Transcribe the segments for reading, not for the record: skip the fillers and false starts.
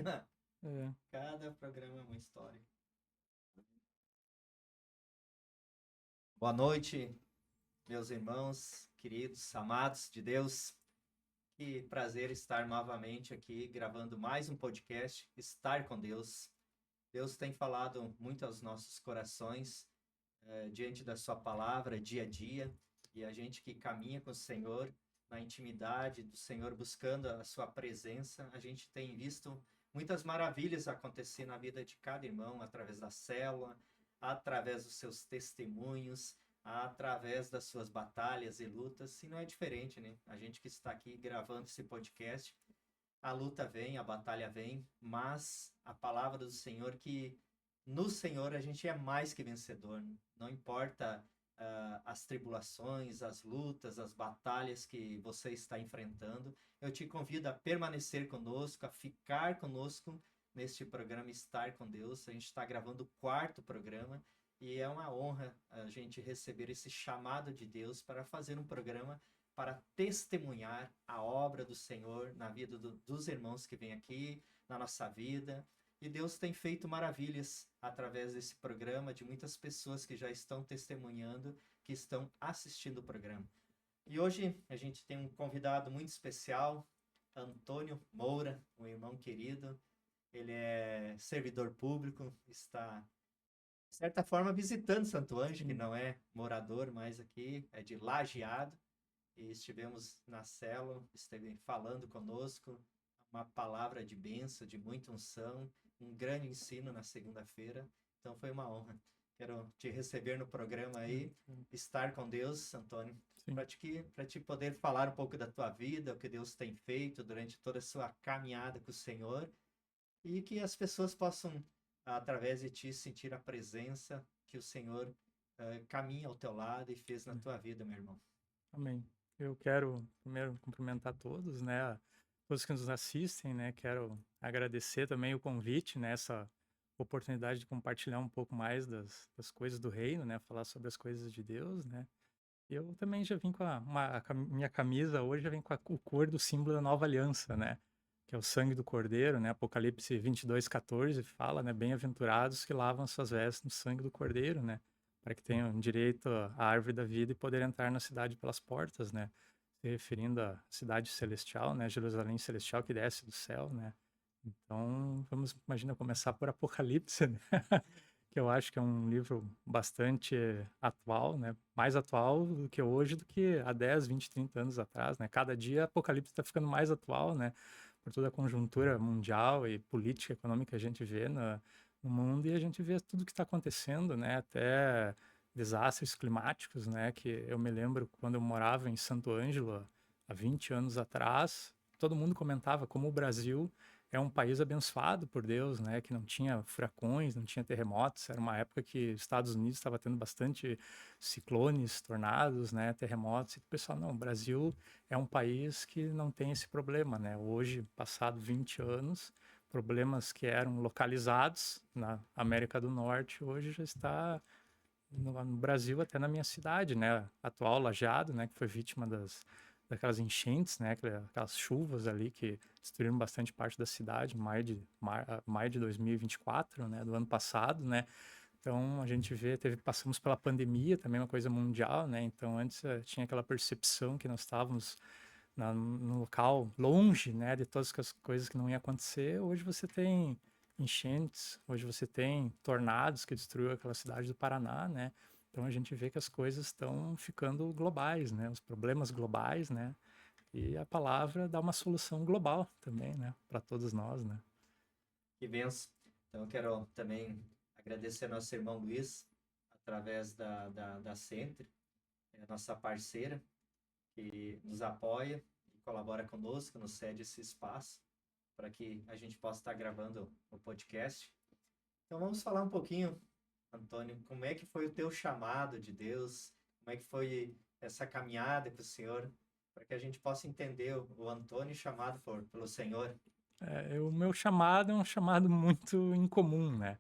É. Cada programa é uma história. Boa noite, meus irmãos, queridos, amados de Deus. Que prazer estar novamente aqui gravando mais um podcast, Estar com Deus. Deus tem falado muito aos nossos corações, diante da sua palavra, dia a dia, e a gente que caminha com o Senhor, na intimidade do Senhor, buscando a sua presença, a gente tem visto muitas maravilhas acontecer na vida de cada irmão, através da célula, através dos seus testemunhos, através das suas batalhas e lutas, e não é diferente, né? A gente que está aqui gravando esse podcast, a luta vem, a batalha vem, mas a palavra do Senhor que no Senhor a gente é mais que vencedor. Não importa as tribulações, as lutas, as batalhas que você está enfrentando. Eu te convido a permanecer conosco, a ficar conosco neste programa Estar com Deus. A gente está gravando o quarto programa e é uma honra a gente receber esse chamado de Deus para fazer um programa para testemunhar a obra do Senhor na vida dos irmãos que vêm aqui, na nossa vida. E Deus tem feito maravilhas através desse programa, de muitas pessoas que já estão testemunhando, que estão assistindo o programa. E hoje a gente tem um convidado muito especial, Antônio Moura, um irmão querido. Ele é servidor público, está, de certa forma, visitando Santo Ângelo, que Sim. não é morador mais aqui, é de Lajeado, e estivemos na célula, esteve falando conosco, uma palavra de bênção, de muita unção, um grande ensino na segunda-feira. Então foi uma honra. Quero te receber no programa aí, estar com Deus, Antônio, Sim. para te poder falar um pouco da tua vida, o que Deus tem feito durante toda a sua caminhada com o Senhor e que as pessoas possam, através de ti, sentir a presença que o Senhor caminha ao teu lado e fez na tua vida, meu irmão. Amém. Eu quero primeiro cumprimentar todos, né, todos que nos assistem, né, quero agradecer também o convite, né, essa oportunidade de compartilhar um pouco mais das coisas do reino, né, falar sobre as coisas de Deus, né. Eu também já vim com minha camisa hoje já vem com o cor do símbolo da nova aliança, né, que é o sangue do Cordeiro, né, Apocalipse 22:14 fala, né, bem-aventurados que lavam suas vestes no sangue do Cordeiro, né, para que tenham direito à árvore da vida e poder entrar na cidade pelas portas, né, se referindo à cidade celestial, né, Jerusalém celestial que desce do céu, né. Então, vamos, imagina, começar por Apocalipse, né? Que eu acho que é um livro bastante atual, né? Mais atual do que hoje, do que há 10, 20, 30 anos atrás, né? Cada dia Apocalipse está ficando mais atual, né? Por toda a conjuntura mundial e política e econômica que a gente vê no mundo e a gente vê tudo que está acontecendo, né? Até desastres climáticos, né? Que eu me lembro quando eu morava em Santo Ângelo, há 20 anos atrás, todo mundo comentava como o Brasil é um país abençoado por Deus, né, que não tinha furacões, não tinha terremotos, era uma época que os Estados Unidos estava tendo bastante ciclones, tornados, né, terremotos, e o pessoal, não, o Brasil é um país que não tem esse problema, né, hoje, passado 20 anos, problemas que eram localizados na América do Norte, hoje já está no Brasil, até na minha cidade, né, atual Lajeado, né, que foi vítima daquelas enchentes, né, aquelas chuvas ali que destruíram bastante parte da cidade, maio de 2024, né, do ano passado, né. Então a gente vê, passamos pela pandemia, também uma coisa mundial, né. Então antes tinha aquela percepção que nós estávamos no local longe, né, de todas as coisas que não iam acontecer. Hoje você tem enchentes, hoje você tem tornados que destruiu aquela cidade do Paraná, né? Então a gente vê que as coisas estão ficando globais, né? Os problemas globais, né? E a palavra dá uma solução global também, né? Para todos nós, né? Que benção. Então, eu quero também agradecer ao nosso irmão Luiz, através da Centre, é a nossa parceira, que nos apoia e colabora conosco, nos cede esse espaço para que a gente possa estar gravando o podcast. Então, vamos falar um pouquinho, Antônio, como é que foi o teu chamado de Deus? Como é que foi essa caminhada com o Senhor? Para que a gente possa entender o Antônio chamado pelo Senhor. O meu chamado é um chamado muito incomum, né?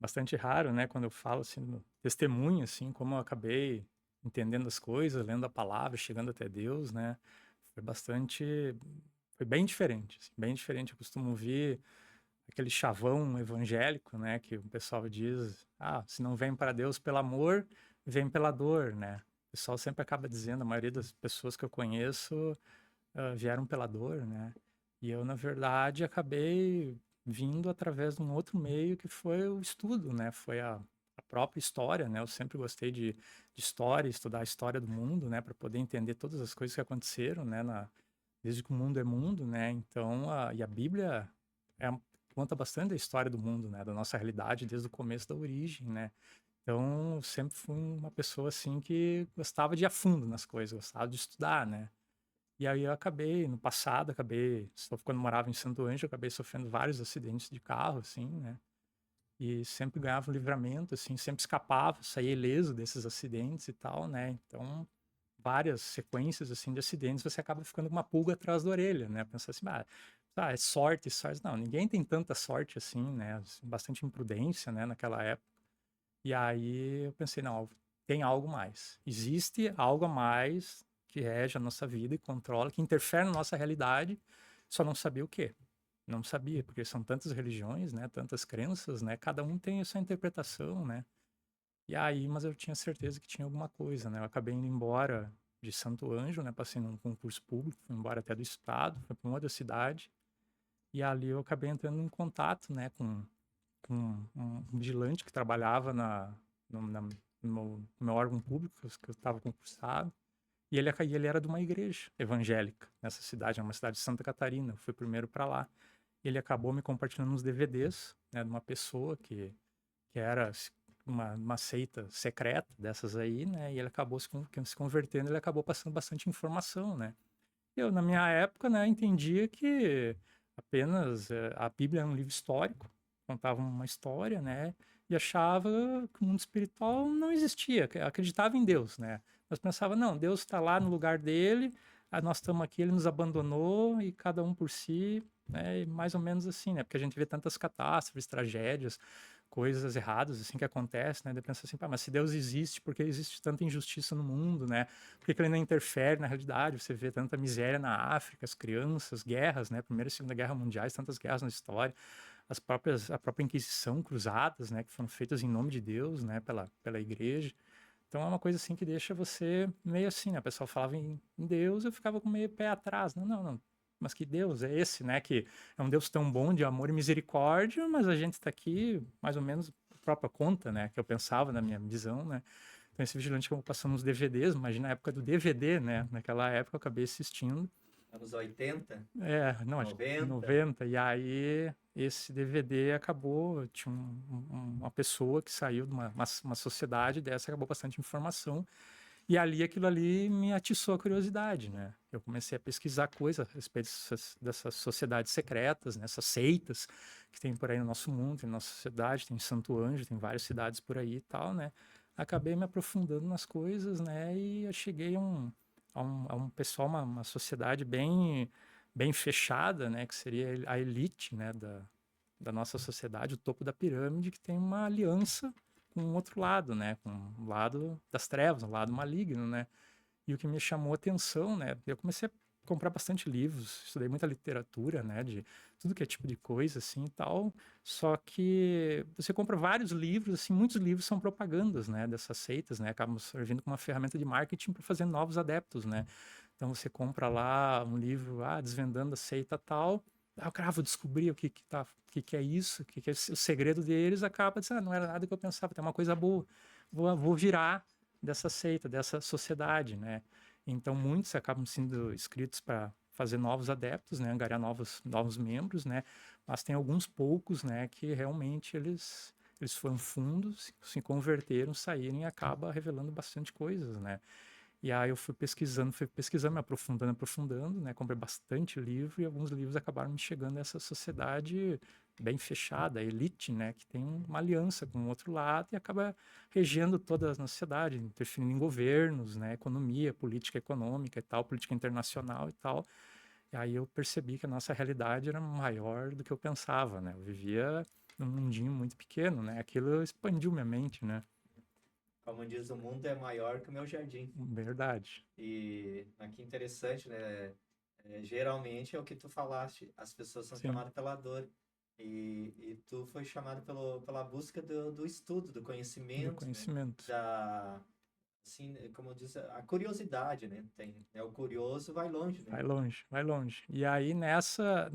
Bastante raro, né? Quando eu falo assim, no testemunho, assim, como eu acabei entendendo as coisas, lendo a palavra, chegando até Deus, né? Foi bastante, foi bem diferente, assim, bem diferente. Eu costumo ouvir aquele chavão evangélico, né, que o pessoal diz, se não vem para Deus pelo amor, vem pela dor, né? O pessoal sempre acaba dizendo, a maioria das pessoas que eu conheço vieram pela dor, né? E eu, na verdade, acabei vindo através de um outro meio que foi o estudo, né? Foi a própria história, né? Eu sempre gostei de história, estudar a história do mundo, né? Para poder entender todas as coisas que aconteceram, né? Desde que o mundo é mundo, né? Então, e a Bíblia é, conta bastante da história do mundo, né? Da nossa realidade desde o começo da origem, né? Então, eu sempre fui uma pessoa assim que gostava de ir a fundo nas coisas, gostava de estudar, né? E aí eu acabei, no passado, quando morava em Santo Ângelo, acabei sofrendo vários acidentes de carro, assim, né? E sempre ganhava um livramento, assim, sempre escapava, saía ileso desses acidentes e tal, né? Então, várias sequências, assim, de acidentes, você acaba ficando com uma pulga atrás da orelha, né? Pensar assim, é sorte, sorte. Não, ninguém tem tanta sorte assim, né? Bastante imprudência, né, naquela época. E aí eu pensei, não, tem algo mais. Existe algo a mais que rege a nossa vida e controla, que interfere na nossa realidade, só não sabia o quê. Não sabia, porque são tantas religiões, né, tantas crenças, né, cada um tem a sua interpretação, né. E aí, mas eu tinha certeza que tinha alguma coisa, né. Eu acabei indo embora de Santo Ângelo, né, passei num concurso público, fui embora até do estado, fui para uma outra cidade, e ali eu acabei entrando em contato, né, com um vigilante que trabalhava no meu órgão público, que eu estava concursado, e ele era de uma igreja evangélica nessa cidade, é uma cidade de Santa Catarina. Eu fui primeiro para lá. Ele acabou me compartilhando uns DVDs, né, de uma pessoa que era uma seita secreta dessas aí, né, e ele acabou se convertendo, ele acabou passando bastante informação, né. Eu, na minha época, né, entendia que apenas a Bíblia é um livro histórico, contava uma história, né, e achava que o mundo espiritual não existia, acreditava em Deus, né, mas pensava, não, Deus está lá no lugar dele, nós estamos aqui, ele nos abandonou e cada um por si, né, e mais ou menos assim, né, porque a gente vê tantas catástrofes, tragédias, coisas erradas assim que acontecem, né, daí pensa assim, mas se Deus existe, por que existe tanta injustiça no mundo, né, por que ele não interfere na realidade? Você vê tanta miséria na África, as crianças, guerras, né? Primeira e Segunda Guerra Mundiais, tantas guerras na história, a própria Inquisição, cruzadas, né? Que foram feitas em nome de Deus, né? Pela igreja. Então é uma coisa assim que deixa você meio assim, né? O pessoal falava em Deus, eu ficava com meio pé atrás. Não, não, não. Mas que Deus é esse, né? Que é um Deus tão bom de amor e misericórdia, mas a gente está aqui mais ou menos por própria conta, né? Que eu pensava na minha visão, né? Então esse vigilante acabou passando uns DVDs, imagina a época do DVD, né? Naquela época eu acabei assistindo. Anos 80, Não, acho que 90. 90. E aí esse DVD acabou, tinha uma pessoa que saiu de uma sociedade dessa, acabou bastante informação. E ali aquilo ali me atiçou a curiosidade, né? Eu comecei a pesquisar coisas a respeito dessas sociedades secretas, nessas seitas que tem por aí no nosso mundo, tem na nossa sociedade, tem Santo Anjo, tem várias cidades por aí e tal, né? Acabei me aprofundando nas coisas, né? E eu cheguei a um pessoal, uma sociedade bem fechada, né? Que seria a elite, né? Da nossa sociedade, o topo da pirâmide, que tem uma aliança com o outro lado, né? Com o lado das trevas, o lado maligno, né? E o que me chamou a atenção, né? Eu comecei a comprar bastante livros, estudei muita literatura, né? De tudo que é tipo de coisa, assim, e tal. Só que você compra vários livros, assim, muitos livros são propagandas, né? Dessas seitas, né? Acabam servindo como uma ferramenta de marketing para fazer novos adeptos, né? Então você compra lá um livro, desvendando a seita tal. Aí o cara, vou descobrir o que é isso, o que é o segredo deles, acaba dizendo, não era nada que eu pensava, tem uma coisa boa, vou virar dessa seita, dessa sociedade, né? Então muitos acabam sendo inscritos para fazer novos adeptos, né? Angariar novos membros, né? Mas tem alguns poucos, né? Que realmente eles foram fundos, se converteram, saíram e acaba revelando bastante coisas, né? E aí eu fui pesquisando, me aprofundando, né? Comprei bastante livro e alguns livros acabaram me chegando a essa sociedade bem fechada, a elite, né? Que tem uma aliança com o outro lado e acaba regendo toda a sociedade, interferindo em governos, né? Economia, política econômica e tal, política internacional e tal. E aí eu percebi que a nossa realidade era maior do que eu pensava, né? Eu vivia num mundinho muito pequeno, né? Aquilo expandiu minha mente, né? Como diz, o mundo é maior que o meu jardim. Verdade. E aqui interessante, né? Geralmente é o que tu falaste, as pessoas são Sim. chamadas pela dor. E tu foi chamado pela busca do estudo, do do conhecimento, né? conhecimento. Da, assim, como diz, a curiosidade, né? O curioso vai longe, né? Vai longe, vai longe. E aí nessa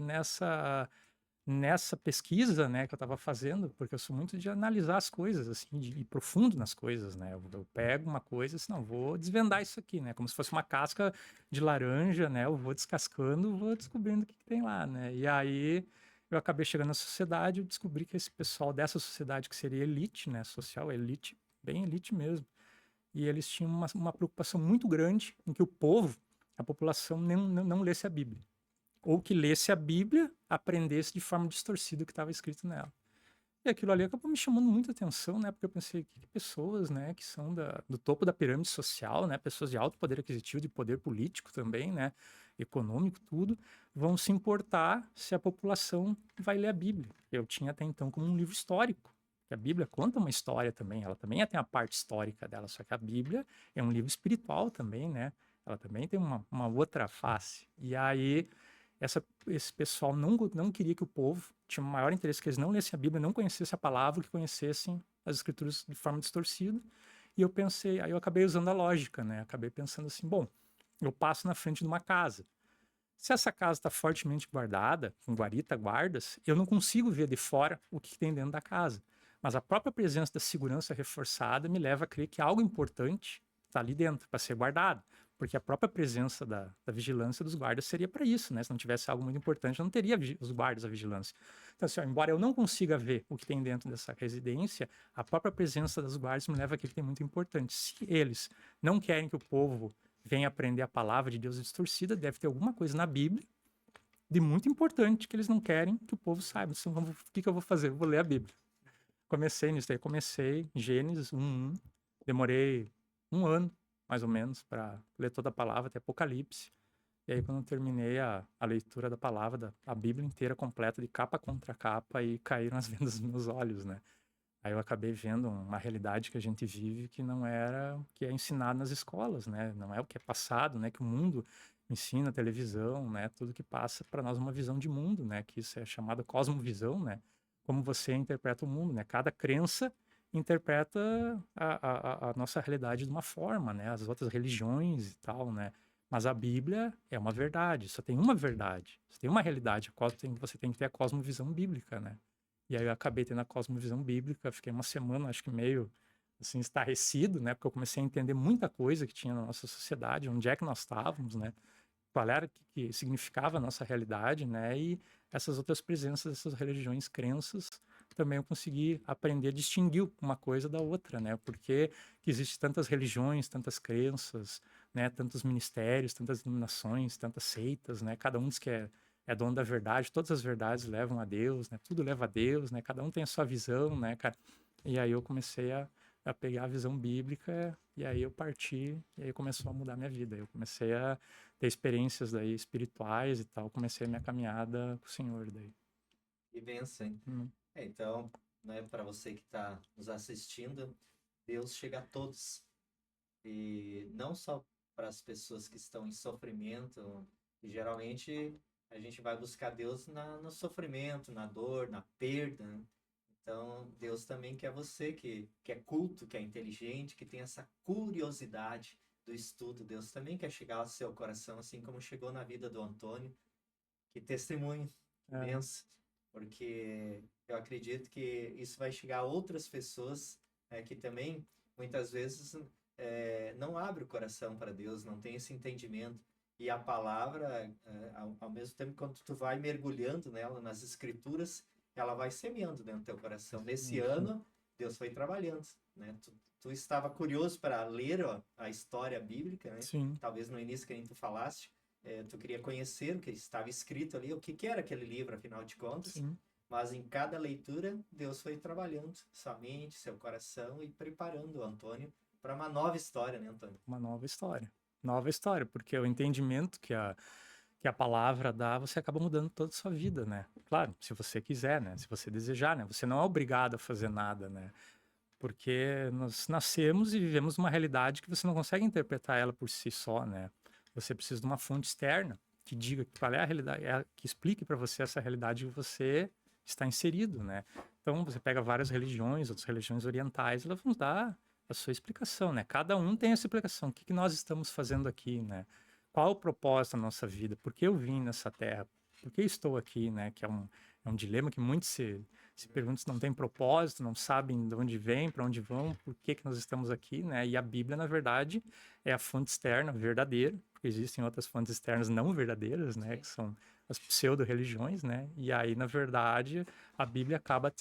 pesquisa, né, que eu estava fazendo, porque eu sou muito de analisar as coisas, assim, de ir profundo nas coisas, né? Eu pego uma coisa e assim, não, vou desvendar isso aqui, né? Como se fosse uma casca de laranja, né? Eu vou descascando, vou descobrindo o que tem lá, né? E aí eu acabei chegando na sociedade, eu descobri que esse pessoal dessa sociedade que seria elite, né? Social, elite, bem elite mesmo. E eles tinham uma preocupação muito grande em que o povo, a população, não lesse a Bíblia. Ou que lesse a Bíblia, aprendesse de forma distorcida o que estava escrito nela. E aquilo ali acabou me chamando muita atenção, né? Porque eu pensei que pessoas, né, que são do topo da pirâmide social, né, pessoas de alto poder aquisitivo, de poder político também, né, econômico, tudo, vão se importar se a população vai ler a Bíblia. Eu tinha até então como um livro histórico. Que a Bíblia conta uma história também, ela também tem a parte histórica dela, só que a Bíblia é um livro espiritual também, né? Ela também tem uma outra face. E aí esse pessoal não queria que o povo tinha um maior interesse que eles não lessem a Bíblia, não conhecessem a palavra, que conhecessem as escrituras de forma distorcida. E eu pensei, aí eu acabei usando a lógica, né? Acabei pensando assim, bom, eu passo na frente de uma casa. Se essa casa está fortemente guardada, com guarita, guardas, eu não consigo ver de fora o que tem dentro da casa. Mas a própria presença da segurança reforçada me leva a crer que algo importante está ali dentro, para ser guardado. Porque a própria presença da vigilância dos guardas seria para isso, né? Se não tivesse algo muito importante, eu não teria os guardas, a vigilância. Então, assim, ó, embora eu não consiga ver o que tem dentro dessa residência, a própria presença dos guardas me leva a crer que tem muito importante. Se eles não querem que o povo vem aprender a palavra de Deus distorcida, deve ter alguma coisa na Bíblia de muito importante que eles não querem que o povo saiba. Então, o que eu vou fazer? Eu vou ler a Bíblia. Comecei nisso aí, comecei Gênesis 1:1, demorei um ano, mais ou menos, para ler toda a palavra, até Apocalipse. E aí, quando eu terminei a leitura da palavra, a Bíblia inteira completa, de capa contra capa, e caíram as vendas dos meus olhos, né? Aí eu acabei vendo uma realidade que a gente vive que não era o que é ensinado nas escolas, né? Não é o que é passado, né? Que o mundo ensina, televisão, né? Tudo que passa para nós uma visão de mundo, né? Que isso é chamado cosmovisão, né? Como você interpreta o mundo, né? Cada crença interpreta a nossa realidade de uma forma, né? As outras religiões e tal, né? Mas a Bíblia é uma verdade, só tem uma verdade, só tem uma realidade. Você tem que ter a cosmovisão bíblica, né? E aí eu acabei tendo a cosmovisão bíblica, fiquei uma semana, acho que meio assim, estarrecido, né? Porque eu comecei a entender muita coisa que tinha na nossa sociedade, onde é que nós estávamos, né? Qual era que significava a nossa realidade, né? E essas outras presenças, essas religiões, crenças, também eu consegui aprender a distinguir uma coisa da outra, né? Porque que existe tantas religiões, tantas crenças, né? Tantos ministérios, tantas denominações, tantas seitas, né? Cada um diz que é dono da verdade, todas as verdades levam a Deus, né? Tudo leva a Deus, né? Cada um tem a sua visão, né, cara? E aí eu comecei a pegar a visão bíblica e aí eu parti e aí começou a mudar minha vida. Eu comecei a ter experiências daí espirituais e tal, comecei a minha caminhada com o Senhor daí. E vença, hein? Então, né, para você que está nos assistindo, Deus chega a todos. E não só para as pessoas que estão em sofrimento, e geralmente a gente vai buscar Deus no sofrimento, na dor, na perda, né? Então, Deus também quer você que é culto, que é inteligente, que tem essa curiosidade do estudo. Deus também quer chegar ao seu coração, assim como chegou na vida do Antônio. Que testemunho É, imenso, porque eu acredito que isso vai chegar a outras pessoas que também, muitas vezes, não abre o coração para Deus, não tem esse entendimento. E a palavra, ao mesmo tempo, quando tu vai mergulhando nela, nas escrituras, ela vai semeando dentro do teu coração. Nesse enfim, ano, Deus foi trabalhando, né? Tu estava curioso para ler ó, a história bíblica, né? sim, Talvez no início que nem tu falaste, tu queria conhecer o que estava escrito ali, o que era aquele livro, afinal de contas. sim, Mas em cada leitura, Deus foi trabalhando sua mente, seu coração e preparando o Antônio para uma nova história, né, Antônio? uma nova história. Nova história, porque o entendimento que a palavra dá, você acaba mudando toda a sua vida, né? Claro, se você quiser, né? Se você desejar, né? Você não é obrigado a fazer nada, né? Porque nós nascemos e vivemos uma realidade que você não consegue interpretar ela por si só, né? Você precisa de uma fonte externa que diga qual é a realidade, que explique para você essa realidade que você está inserido, né? Então, você pega várias religiões, outras religiões orientais, elas vão dar a sua explicação, né? Cada um tem essa explicação. O que que nós estamos fazendo aqui, né? Qual o propósito da nossa vida? Por que eu vim nessa terra? Por que estou aqui, né? Que é um dilema que muitos se perguntam se não tem propósito, não sabem de onde vem, para onde vão, por que que nós estamos aqui, né? E a Bíblia, na verdade, é a fonte externa verdadeira, porque existem outras fontes externas não verdadeiras, né? Sim. Que são as pseudo-religiões, né? E aí, na verdade, a Bíblia acaba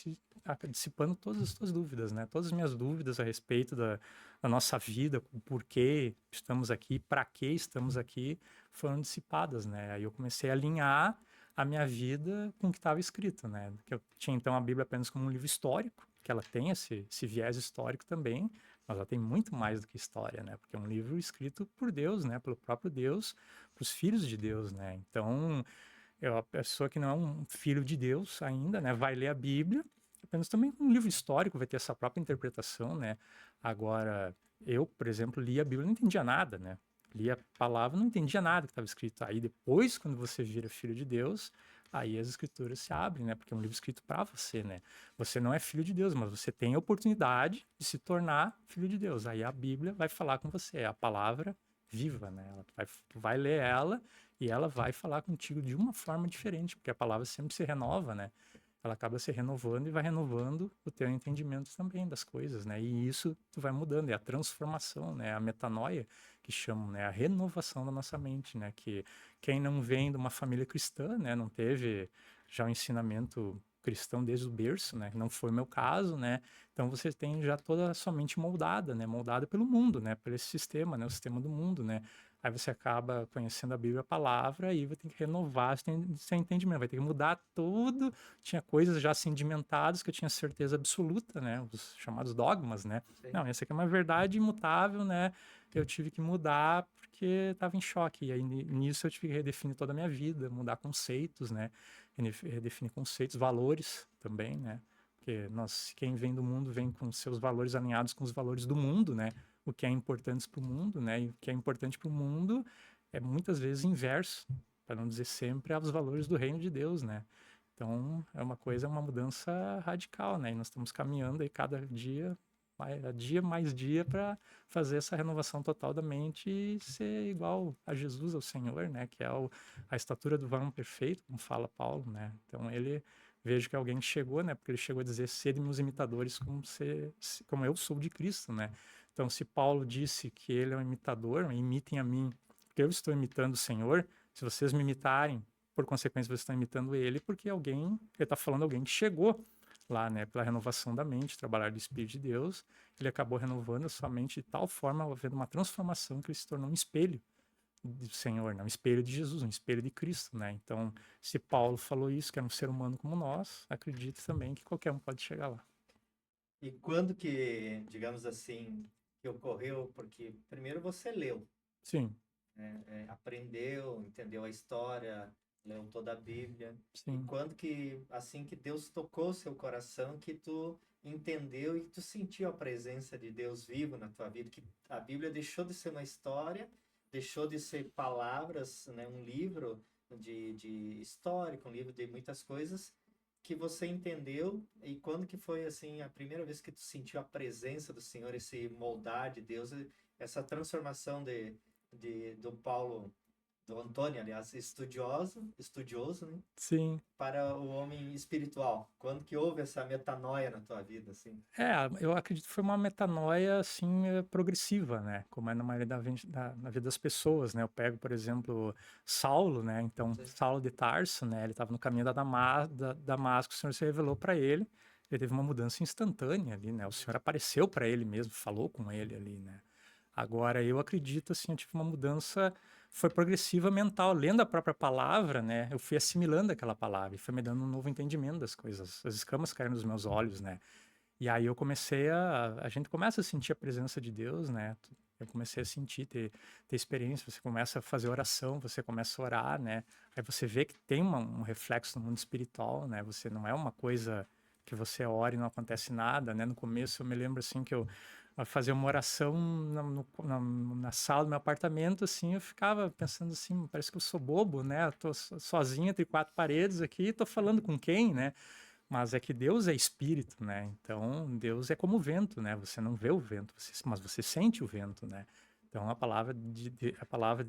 dissipando todas as tuas dúvidas, né? Todas as minhas dúvidas a respeito da nossa vida, o porquê estamos aqui, para que estamos aqui, foram dissipadas, né? Aí eu comecei a alinhar a minha vida com o que estava escrito, né? Que eu tinha então a Bíblia apenas como um livro histórico, que ela tem esse viés histórico também, mas ela tem muito mais do que história, né? Porque é um livro escrito por Deus, né? Pelo próprio Deus, para os filhos de Deus, né? Então, a pessoa que não é um filho de Deus ainda, né? Vai ler a Bíblia, apenas também um livro histórico, vai ter essa própria interpretação, né? Agora, eu, por exemplo, li a Bíblia e não entendia nada, né? Li a palavra, não entendia nada que estava escrito. Aí depois, quando você vira filho de Deus, aí as escrituras se abrem, né? Porque é um livro escrito para você, né? Você não é filho de Deus, mas você tem a oportunidade de se tornar filho de Deus. Aí a Bíblia vai falar com você, é a palavra viva, né? Tu vai ler ela e ela vai falar contigo de uma forma diferente, porque a palavra sempre se renova, né? Ela acaba se renovando e vai renovando o teu entendimento também das coisas, né? E isso tu vai mudando, é a transformação, né? A metanoia que chamam, né? A renovação da nossa mente, né? Que quem não vem de uma família cristã, né? Não teve já o ensinamento cristão desde o berço, né? Não foi o meu caso, né? Então você tem já toda a sua mente moldada, né? Moldada pelo mundo, né? Por esse sistema, né? O sistema do mundo, né? Aí você acaba conhecendo a Bíblia, a palavra, e vai ter que renovar seu entendimento, vai ter que mudar tudo. Tinha coisas já sedimentadas que eu tinha certeza absoluta, né? Os chamados dogmas, né? Sim. Não, essa aqui é uma verdade imutável, né? Eu tive que mudar porque estava em choque. E aí nisso eu tive que redefinir toda a minha vida, mudar conceitos, né? Redefinir conceitos, valores também, né? Porque quem vem do mundo vem com seus valores alinhados com os valores do mundo, né? O que é importante para o mundo, né? E o que é importante para o mundo é muitas vezes inverso, para não dizer sempre, aos valores do reino de Deus, né? Então, é uma mudança radical, né? E nós estamos caminhando aí cada dia mais dia para fazer essa renovação total da mente e ser igual a Jesus, ao Senhor, né? Que é a estatura do varão perfeito, como fala Paulo, né? Então, vejo que alguém chegou, né? Porque ele chegou a dizer, sede meus imitadores como eu sou de Cristo, né? Então, se Paulo disse que ele é um imitador, imitem a mim, porque eu estou imitando o Senhor, se vocês me imitarem, por consequência, vocês estão imitando ele, porque ele está falando alguém que chegou lá, né, pela renovação da mente, trabalhar do Espírito de Deus, ele acabou renovando a sua mente de tal forma, havendo uma transformação que ele se tornou um espelho do Senhor, né? Um espelho de Jesus, um espelho de Cristo, né? Então, se Paulo falou isso, que era um ser humano como nós, acredito também que qualquer um pode chegar lá. E quando que, digamos assim, que ocorreu? Porque primeiro você leu, Sim, né? Aprendeu, entendeu a história, leu toda a Bíblia. E sim. quando que, assim que Deus tocou seu coração, que tu entendeu e tu sentiu a presença de Deus vivo na tua vida, que a Bíblia deixou de ser uma história, deixou de ser palavras, né? Um livro de histórico, um livro de muitas coisas, que você entendeu, e quando que foi assim a primeira vez que tu sentiu a presença do Senhor, esse moldar de Deus, essa transformação do Paulo, do Antônio, aliás, estudioso, né, Sim. para o homem espiritual? Quando que houve essa metanoia na tua vida, assim? É, eu acredito que foi uma metanoia, assim, progressiva, né? Como é na maioria na vida das pessoas, né? Eu pego, por exemplo, Saulo, né? Então, Sim. Saulo de Tarso, né? Ele estava no caminho da Damasco, o Senhor se revelou para ele, ele teve uma mudança instantânea ali, né? O Senhor apareceu para ele mesmo, falou com ele ali, né? Agora, eu acredito, assim, eu tive uma mudança, foi progressiva mental, lendo a própria palavra, né? Eu fui assimilando aquela palavra e foi me dando um novo entendimento das coisas, as escamas caíram dos meus olhos, né? E aí eu comecei a gente começa a sentir a presença de Deus, né? Eu comecei a sentir, ter experiência, você começa a fazer oração, você começa a orar, né? Aí você vê que tem um reflexo no mundo espiritual, né? Você não é uma coisa que você ora e não acontece nada, né? No começo eu me lembro, assim, que eu fazia uma oração na sala do meu apartamento, assim, eu ficava pensando assim, parece que eu sou bobo, né? Eu tô sozinho entre quatro paredes aqui, tô falando com quem, né? Mas é que Deus é espírito, né? Então, Deus é como o vento, né? Você não vê o vento, mas você sente o vento, né? Então, a palavra de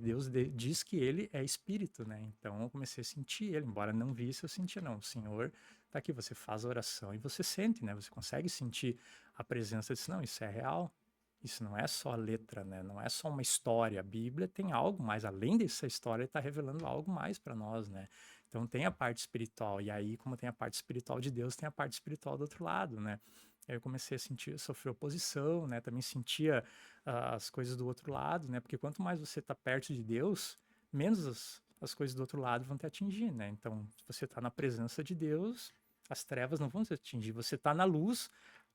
Deus diz que ele é espírito, né? Então, eu comecei a sentir ele, embora não visse, eu sentia, não. O Senhor tá aqui, você faz a oração e você sente, né? Você consegue sentir a presença disso. Não, isso é real. Isso não é só letra, né? Não é só uma história. A Bíblia tem algo mais, além dessa história, está revelando algo mais para nós, né? Então tem a parte espiritual, e aí, como tem a parte espiritual de Deus, tem a parte espiritual do outro lado, né? Aí eu comecei a sentir, sofrer oposição, né? Também sentia as coisas do outro lado, né? Porque quanto mais você está perto de Deus, menos as coisas do outro lado vão te atingir, né? Então, se você está na presença de Deus, as trevas não vão te atingir. Você está na luz,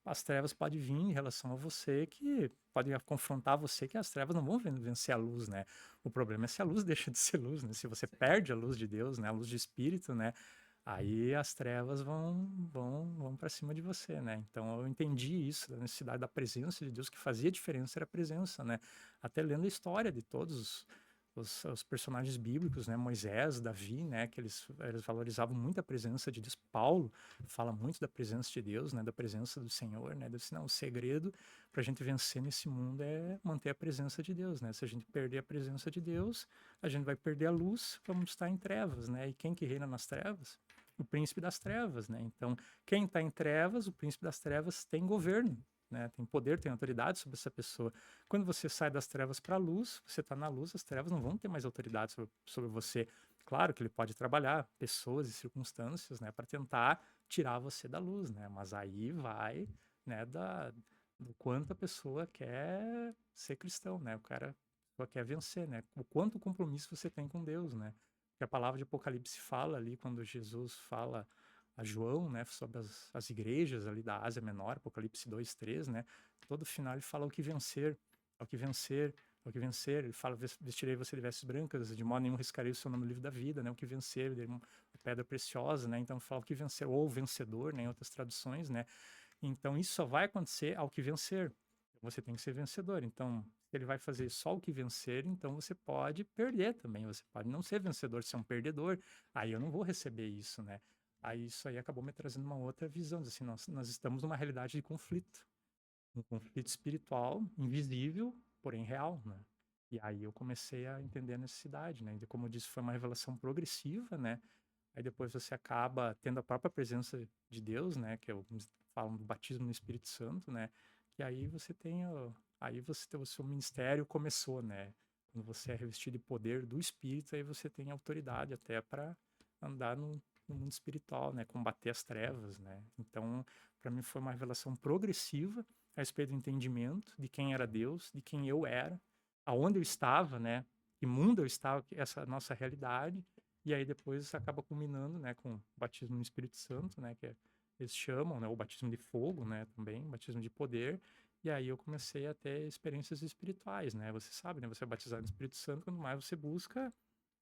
as trevas podem vir em relação a você, que podem confrontar você, que as trevas não vão vencer a luz, né? O problema é se a luz deixa de ser luz, né? Se você perde a luz de Deus, né? A luz de espírito, né? Aí as trevas vão para cima de você, né? Então eu entendi isso, da necessidade da presença de Deus, que fazia diferença era a presença, né? Até lendo a história de todos os personagens bíblicos, né? Moisés, Davi, né? Que eles valorizavam muito a presença de Deus. Paulo fala muito da presença de Deus, né? Da presença do Senhor, né? Disse, não, o segredo para a gente vencer nesse mundo é manter a presença de Deus, né? Se a gente perder a presença de Deus, a gente vai perder a luz, vamos estar em trevas, né? E quem que reina nas trevas? O príncipe das trevas, né? Então, quem está em trevas, o príncipe das trevas tem governo, né? Tem poder, tem autoridade sobre essa pessoa. Quando você sai das trevas para a luz, você está na luz, as trevas não vão ter mais autoridade sobre você. Claro que ele pode trabalhar pessoas e circunstâncias, né, para tentar tirar você da luz, né? Mas aí vai, né, do quanto a pessoa quer ser cristão, né? O cara quer vencer, né? O quanto compromisso você tem com Deus, né? Que a palavra de Apocalipse fala ali, quando Jesus fala a João, né, sobre as igrejas ali da Ásia Menor, Apocalipse 2:3, né, todo final ele fala o que vencer, ao que vencer, ao que vencer, ele fala, vestirei você de vestes brancas, de modo nenhum riscarei o seu nome no livro da vida, né, o que vencer, uma pedra preciosa, né, então fala o que vencer, ou vencedor, né, em outras traduções, né, então isso só vai acontecer ao que vencer, você tem que ser vencedor, então se ele vai fazer só o que vencer, então você pode perder também, você pode não ser vencedor, ser um perdedor, aí eu não vou receber isso, né, aí isso aí acabou me trazendo uma outra visão, assim, nós estamos numa realidade de conflito, um conflito espiritual, invisível, porém real, né? E aí eu comecei a entender a necessidade, né? E como eu disse, foi uma revelação progressiva, né? Aí depois você acaba tendo a própria presença de Deus, né? Que eu falo do batismo no Espírito Santo, né? E aí você tem aí você o seu ministério começou, né? Quando você é revestido de poder do Espírito, aí você tem autoridade até para andar no mundo espiritual, né? Combater as trevas, né? Então, para mim foi uma revelação progressiva a respeito do entendimento de quem era Deus, de quem eu era, aonde eu estava, né? Que mundo eu estava, essa nossa realidade. E aí depois acaba culminando, né, com o batismo no Espírito Santo, né, eles chamam, né, o batismo de fogo, né, também, batismo de poder. E aí eu comecei a ter experiências espirituais, né? Você sabe, né? Você é batizado no Espírito Santo, quanto mais você busca,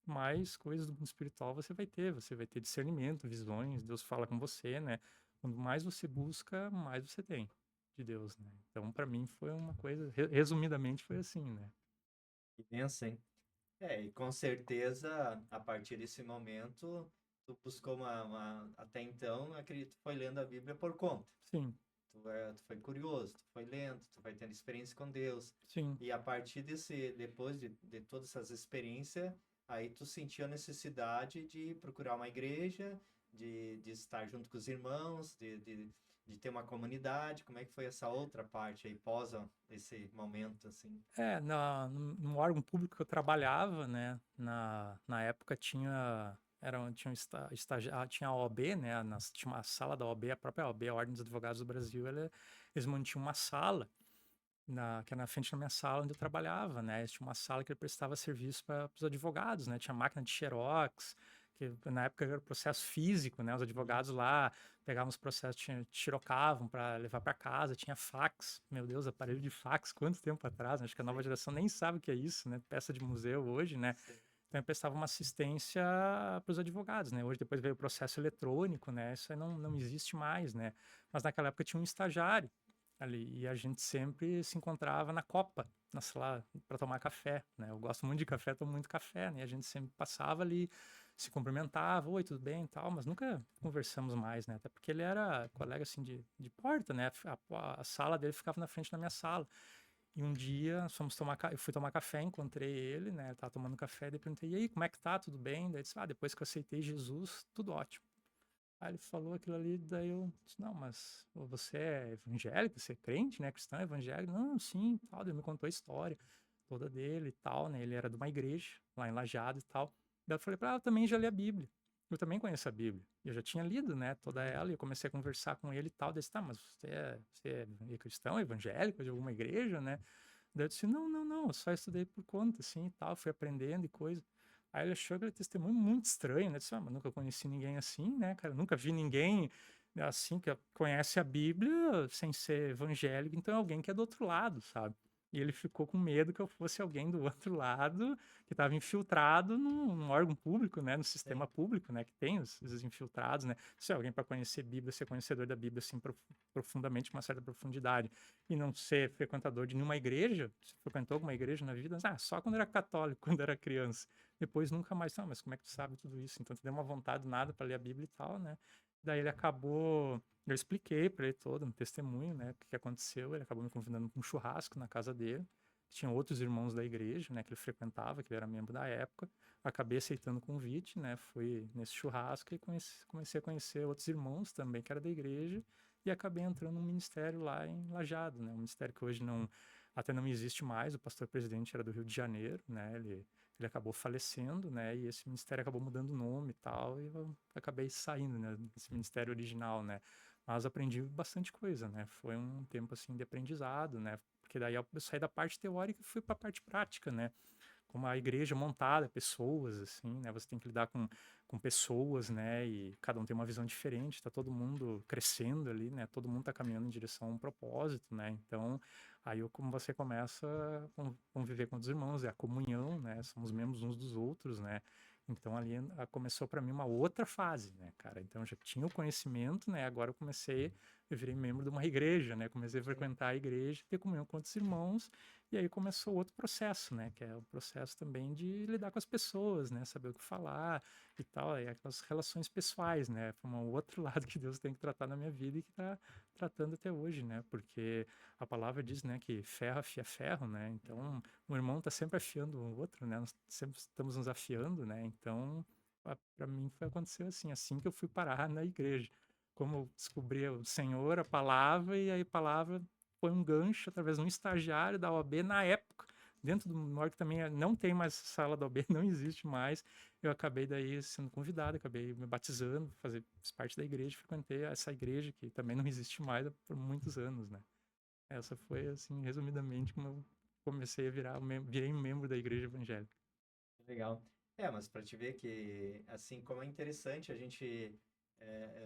mais coisas do mundo espiritual você vai ter. Você vai ter discernimento, visões, Deus fala com você, né? Quanto mais você busca, mais você tem de Deus, né? Então, para mim foi uma coisa, resumidamente foi assim, né? Que benção, hein? E com certeza, a partir desse momento, tu buscou até então, acredito, que foi lendo a Bíblia por conta. Sim, Tu foi curioso, tu foi lendo, tu vai tendo experiência com Deus. sim. E a partir depois de todas essas experiências, aí tu sentiu a necessidade de procurar uma igreja, de estar junto com os irmãos, de ter uma comunidade. Como é que foi essa outra parte aí, pós esse momento, assim? No órgão público que eu trabalhava, né, na época tinha tinha a OAB, né, tinha uma sala da OAB, a própria OAB, a Ordem dos Advogados do Brasil, eles mantinham uma sala, que era na frente da minha sala onde eu trabalhava, né, eles tinham uma sala que prestava serviço para os advogados, né, tinha máquina de xerox, que na época era processo físico, né, os advogados lá pegavam os processos, tirocavam para levar para casa, tinha fax, meu Deus, aparelho de fax, quanto tempo atrás, né? Acho que a nova Sim, geração nem sabe o que é isso, né, peça de museu hoje, né, sim. então eu prestava uma assistência para os advogados, né, hoje depois veio o processo eletrônico, né, isso aí não existe mais, né, mas naquela época tinha um estagiário ali e a gente sempre se encontrava na copa, na sala para tomar café, né, eu gosto muito de café, tomo muito café, né, a gente sempre passava ali se cumprimentava, oi, tudo bem e tal, mas nunca conversamos mais, né? Até porque ele era colega, assim, de porta, né? A sala dele ficava na frente da minha sala. E um dia nós fomos eu fui tomar café, encontrei ele, né? Ele tava tomando café, daí perguntei, e aí, como é que tá? Tudo bem? Daí ele disse, depois que eu aceitei Jesus, tudo ótimo. Aí ele falou aquilo ali, daí eu disse, não, mas você é evangélico, você é crente, né? Cristão, evangélico? Não, sim, tal. Daí ele me contou a história toda dele e tal, né? Ele era de uma igreja lá em Lajado e tal. Daí eu falei eu também já li a Bíblia. Eu também conheço a Bíblia. Eu já tinha lido, né, toda ela, e eu comecei a conversar com ele e tal. Daí disse, mas você é cristão, evangélico, de alguma igreja, né? Daí eu disse, não, não, não, eu só estudei por conta, assim, e tal, fui aprendendo e coisa. Aí ele achou aquele testemunho muito estranho, né? Disse, mas nunca conheci ninguém assim, né, cara? Nunca vi ninguém assim que conhece a Bíblia sem ser evangélico, então é alguém que é do outro lado, sabe? E ele ficou com medo que eu fosse alguém do outro lado que estava infiltrado num órgão público, né, no sistema Sim. público, né, que tem os infiltrados, né? Se é alguém para conhecer Bíblia, ser conhecedor da Bíblia assim profundamente, com uma certa profundidade, e não ser frequentador de nenhuma igreja, você frequentou alguma igreja na vida? Só quando era católico, quando era criança. Depois nunca mais, mas como é que tu sabe tudo isso? Então tu deu uma vontade nada para ler a Bíblia e tal, né? Daí ele acabou, eu expliquei para ele todo, no testemunho, né, o que aconteceu. Ele acabou me convidando para um churrasco na casa dele. Tinham outros irmãos da igreja, né, que ele frequentava, que ele era membro da época. Acabei aceitando o convite, né, fui nesse churrasco e comecei a conhecer outros irmãos também que era da igreja, e acabei entrando num ministério lá em Lajado, né, um ministério que hoje até não existe mais. O pastor presidente era do Rio de Janeiro, né, ele acabou falecendo, né, e esse ministério acabou mudando o nome e tal, e eu acabei saindo, né, desse ministério original, né, mas aprendi bastante coisa, né, foi um tempo, assim, de aprendizado, né, porque daí eu saí da parte teórica e fui para a parte prática, né, como a igreja montada, pessoas, assim, né? Você tem que lidar com pessoas, né? E cada um tem uma visão diferente, tá todo mundo crescendo ali, né? Todo mundo tá caminhando em direção a um propósito, né? Então, aí como você começa a conviver com os irmãos, é a comunhão, né? Somos membros uns dos outros, né? Então ali começou para mim uma outra fase, né, cara? Então eu já tinha o conhecimento, né? Agora eu virei membro de uma igreja, né? Comecei a Sim. frequentar a igreja, ter comunhão com outros irmãos, e aí começou outro processo, né? Que é o processo também de lidar com as pessoas, né? Saber o que falar e tal, e aquelas relações pessoais, né? Foi um outro lado que Deus tem que tratar na minha vida e que está tratando até hoje, né? Porque a palavra diz, né, que ferro afia ferro, né? Então, um irmão está sempre afiando o outro, né? Nós sempre estamos nos afiando, né? Então, para mim foi acontecer assim que eu fui parar na igreja. Como eu descobri o Senhor, a palavra, e aí a palavra foi um gancho através de um estagiário da OAB na época, dentro do Norte também não tem mais sala da OAB, não existe mais. Eu acabei daí sendo convidado, acabei me batizando, fiz parte da igreja, frequentei essa igreja que também não existe mais por muitos anos, né? Essa foi, assim, resumidamente, como eu comecei a virei um membro da igreja evangélica. Legal. Mas para te ver que, assim, como é interessante a gente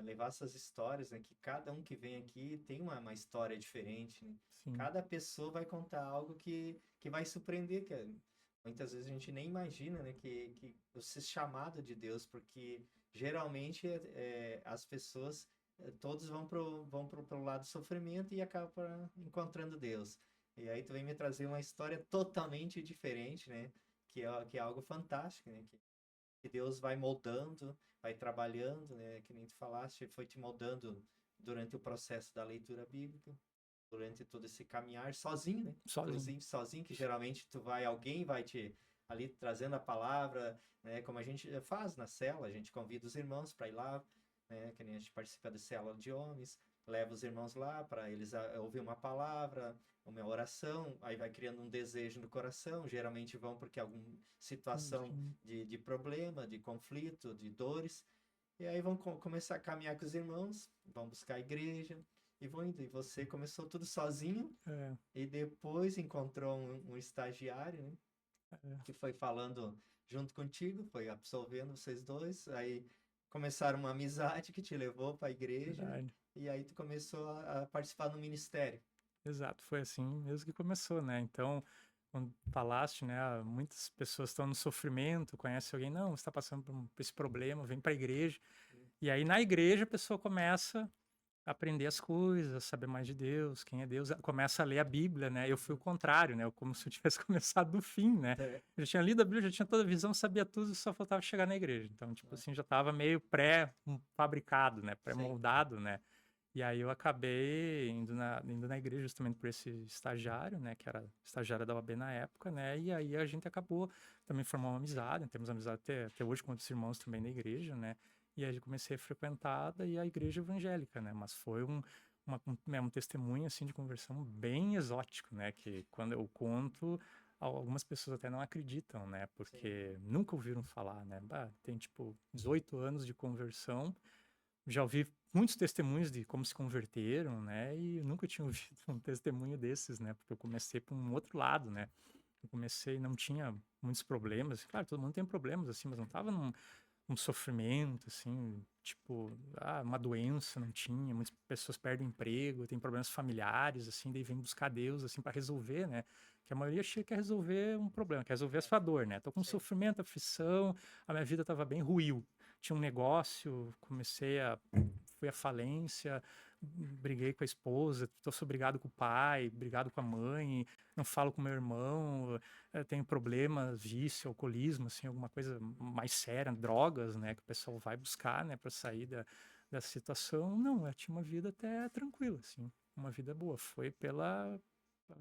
levar essas histórias, né? Que cada um que vem aqui tem uma história diferente, né? Sim, Cada pessoa vai contar algo que vai surpreender, muitas vezes a gente nem imagina, né? Que você é chamado de Deus, porque geralmente as pessoas, todos vão pro lado do sofrimento e acabam encontrando Deus. E aí tu vem me trazer uma história totalmente diferente, né? Que é algo fantástico, né? Que Deus vai moldando, vai trabalhando, né? Que nem tu falaste, foi te moldando durante o processo da leitura bíblica, durante todo esse caminhar sozinho, né? sozinho. Inclusive sozinho, que geralmente alguém vai te ali trazendo a palavra, né? Como a gente faz na cela, a gente convida os irmãos para ir lá, né? Que nem a gente participa da cela de homens, leva os irmãos lá para eles ouvir uma palavra, uma oração, aí vai criando um desejo no coração, geralmente vão porque alguma situação Sim. de problema, de conflito, de dores, e aí vão começar a caminhar com os irmãos, vão buscar a igreja, e vão indo. E você começou tudo sozinho, É, e depois encontrou um estagiário, né, é, que foi falando junto contigo, foi absolvendo vocês dois, aí começaram uma amizade que te levou para a igreja, verdade. e aí tu começou a participar do ministério. Exato, foi assim mesmo que começou, né? Então, quando falaste, né, muitas pessoas estão no sofrimento, conhece alguém, não, você está passando por esse problema, vem para a igreja. E aí na igreja a pessoa começa aprender as coisas, saber mais de Deus, quem é Deus, começa a ler a Bíblia, né? Eu fui o contrário, né? Como se eu tivesse começado do fim, né? É, Eu já tinha lido a Bíblia, já tinha toda a visão, sabia tudo, só faltava chegar na igreja. Então, tipo assim, já estava meio pré-fabricado, né? sim, Pré-moldado, né? E aí eu acabei indo na igreja justamente por esse estagiário, né? Que era estagiário da OAB na época, né? E aí a gente acabou também formando uma amizade, temos amizade até hoje com outros irmãos também na igreja, né? E aí eu comecei a frequentar daí a igreja evangélica, né? Mas foi um testemunho, assim, de conversão bem exótico, né? Que quando eu conto, algumas pessoas até não acreditam, né? sim. Porque nunca ouviram falar, né? Bah, tem, tipo, 18 anos de conversão, já ouvi muitos testemunhos de como se converteram, né? E eu nunca tinha ouvido um testemunho desses, né? Porque eu comecei por um outro lado, né? Eu comecei, não tinha muitos problemas. Claro, todo mundo tem problemas, assim, mas não tava um sofrimento, assim, tipo, uma doença, não tinha. Muitas pessoas perdem emprego, tem problemas familiares, assim, daí vem buscar Deus, assim, para resolver, né? Que a maioria chega quer resolver um problema, quer resolver a sua dor, né? Tô com Sim. sofrimento, aflição, a minha vida tava bem ruim. Tinha um negócio, fui à falência, briguei com a esposa, tô brigado com o pai, brigado com a mãe, não falo com meu irmão, tenho problemas, vício, alcoolismo, assim, alguma coisa mais séria, drogas, né, que o pessoal vai buscar, né, para sair da situação. Não, eu tinha uma vida até tranquila, assim, uma vida boa. Foi pela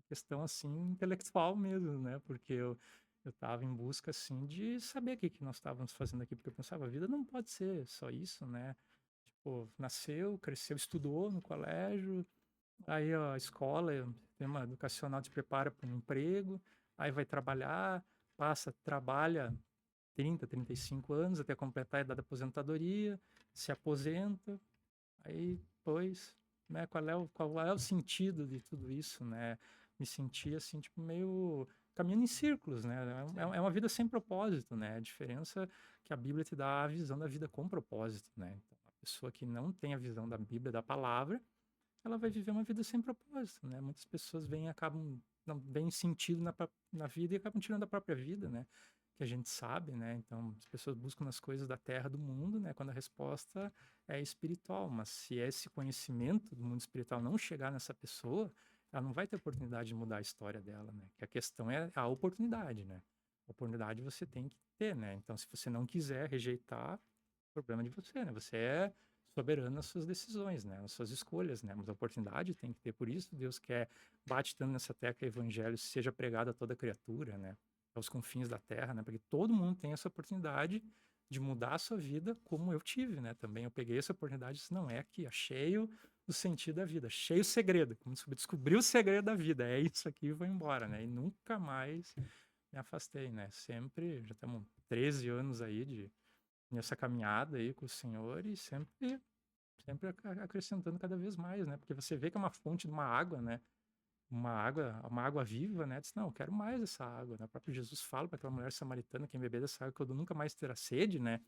questão, assim, intelectual mesmo, né, porque eu estava em busca, assim, de saber o que que nós estávamos fazendo aqui, porque eu pensava, a vida não pode ser só isso, né? Tipo, nasceu, cresceu, estudou no colégio, aí ó, a escola, o sistema educacional te prepara para um emprego, aí vai trabalhar, trabalha 35 anos até completar a idade da aposentadoria, se aposenta, aí depois, né, qual é o sentido de tudo isso, né? Me senti assim, tipo, meio caminhando em círculos, né? Sim. É uma vida sem propósito, né? A diferença é que a Bíblia te dá a visão da vida com propósito, né? Então, a pessoa que não tem a visão da Bíblia, da palavra, ela vai viver uma vida sem propósito, né? Muitas pessoas acabam não veem sentido na vida e acabam tirando a própria vida, né? Que a gente sabe, né? Então, as pessoas buscam nas coisas da terra, do mundo, né? Quando a resposta é espiritual, mas se esse conhecimento do mundo espiritual não chegar nessa pessoa, ela não vai ter oportunidade de mudar a história dela, né? Que a questão é a oportunidade, né? A oportunidade você tem que ter, né? Então, se você não quiser rejeitar, problema de você, né? Você é soberano nas suas decisões, né? Nas suas escolhas, né? Mas a oportunidade tem que ter. Por isso Deus bate tanto nessa tecla evangelho seja pregado a toda criatura, né? Aos confins da terra, né? Porque todo mundo tem essa oportunidade de mudar a sua vida, como eu tive, né? Também eu peguei essa oportunidade e disse, não, é aqui, achei o sentido da vida, achei o segredo, como descobri o segredo da vida, é isso aqui e vou embora, né? E nunca mais me afastei, né? Sempre, já estamos 13 anos aí nessa caminhada aí com o Senhor e sempre acrescentando cada vez mais, né? Porque você vê que é uma fonte de uma água, né? Uma água viva, né? Diz, não, eu quero mais essa água, né? O próprio Jesus fala para aquela mulher samaritana, quem beber dessa água que eu dou nunca mais terá sede, né?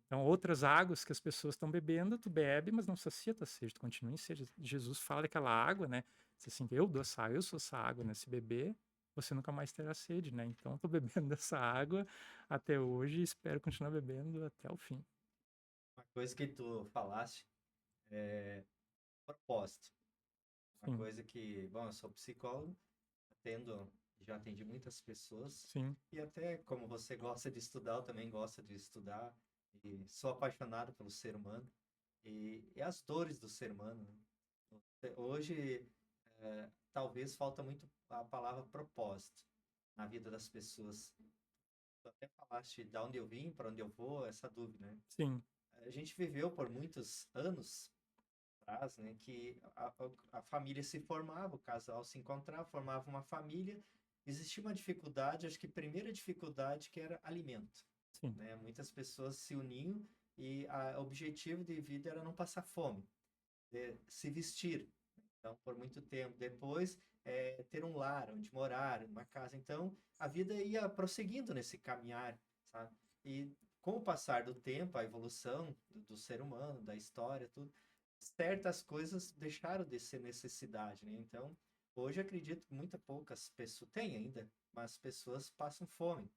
Então, outras águas que as pessoas estão bebendo, tu bebe, mas não sacia tua sede, tu continua em sede. Jesus fala daquela água, né? Diz assim, eu dou essa água, eu sou essa água, né? Se beber, você nunca mais terá sede, né? Então, eu tô bebendo dessa água até hoje e espero continuar bebendo até o fim. Uma coisa que tu falaste é propósito. Uma Sim, coisa que, bom, eu sou psicólogo, já atendi muitas pessoas sim, e até como você gosta de estudar, eu também gosto de estudar e sou apaixonado pelo ser humano e as dores do ser humano, né? Hoje, talvez falta muito a palavra propósito na vida das pessoas. Tu até falaste de onde eu vim, para onde eu vou, essa dúvida, né? sim, A gente viveu por muitos anos atrás, né, que a família se formava, o casal se encontrava, formava uma família, existia uma dificuldade, acho que a primeira dificuldade que era alimento, sim, né? Muitas pessoas se uniam e o objetivo de vida era não passar fome, se vestir. Então, por muito tempo depois, ter um lar onde morar, uma casa. Então, a vida ia prosseguindo nesse caminhar, sabe? E com o passar do tempo, a evolução do ser humano, da história, tudo, certas coisas deixaram de ser necessidade, né? Então, hoje acredito que muitas poucas pessoas, tem ainda, mas pessoas passam fome.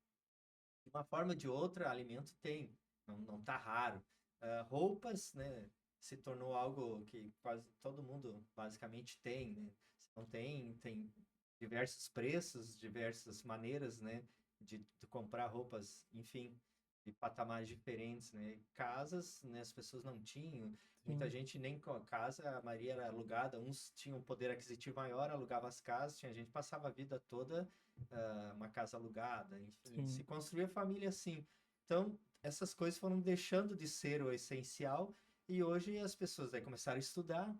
De uma forma ou de outra, alimento tem, não tá raro. Roupas, né? se tornou algo que quase todo mundo basicamente tem, né? Se não tem, tem diversos preços, diversas maneiras, né, de comprar roupas, enfim, de patamares diferentes, né? Casas, né, as pessoas não tinham, muita sim, gente nem com a casa, a maioria era alugada, uns tinham um poder aquisitivo maior, alugava as casas, tinha gente que passava a vida toda uma casa alugada, enfim, se sim, construía família assim. Então, essas coisas foram deixando de ser o essencial e hoje as pessoas aí começaram a estudar,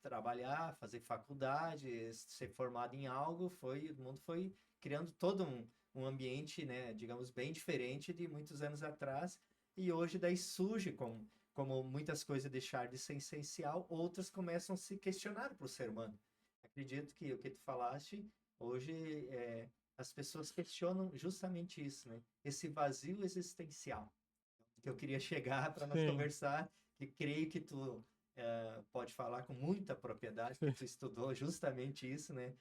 trabalhar, fazer faculdade, ser formado em algo, o mundo foi criando todo um ambiente, né, digamos, bem diferente de muitos anos atrás, e hoje daí surge como muitas coisas deixaram de ser essencial, outras começam a se questionar para o ser humano. Acredito que o que tu falaste, hoje as pessoas questionam justamente isso, né? Esse vazio existencial que eu queria chegar para nós sim, conversar, que creio que tu pode falar com muita propriedade, que sim, tu estudou justamente isso, né?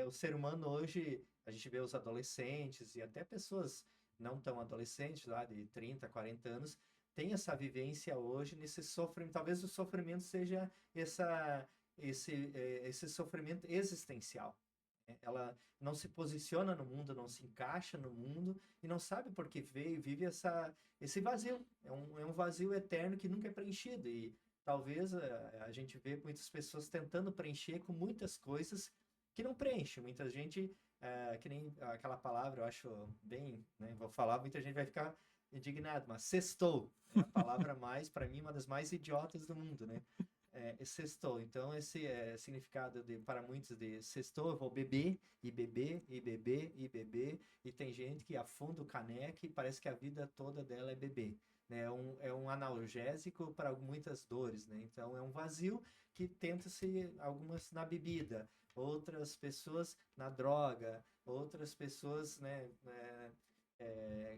O ser humano hoje, a gente vê os adolescentes e até pessoas não tão adolescentes, lá de 30, 40 anos, tem essa vivência hoje nesse sofrimento. Talvez o sofrimento seja esse sofrimento existencial. Ela não se posiciona no mundo, não se encaixa no mundo e não sabe por que veio, vive esse vazio. É um vazio eterno que nunca é preenchido. E talvez a gente vê muitas pessoas tentando preencher com muitas coisas que não preenchem. Muita gente, que nem aquela palavra, eu acho bem, né, vou falar, muita gente vai ficar indignado, mas sextou é a palavra mais, para mim, uma das mais idiotas do mundo, né? Sextou. Então, esse significado para muitos de sextou, eu vou beber, e beber, e beber, e beber, e tem gente que afunda o caneco e parece que a vida toda dela é beber. Né? É um analgésico para muitas dores, né? Então, é um vazio que tenta-se, algumas na bebida, outras pessoas na droga, outras pessoas, né,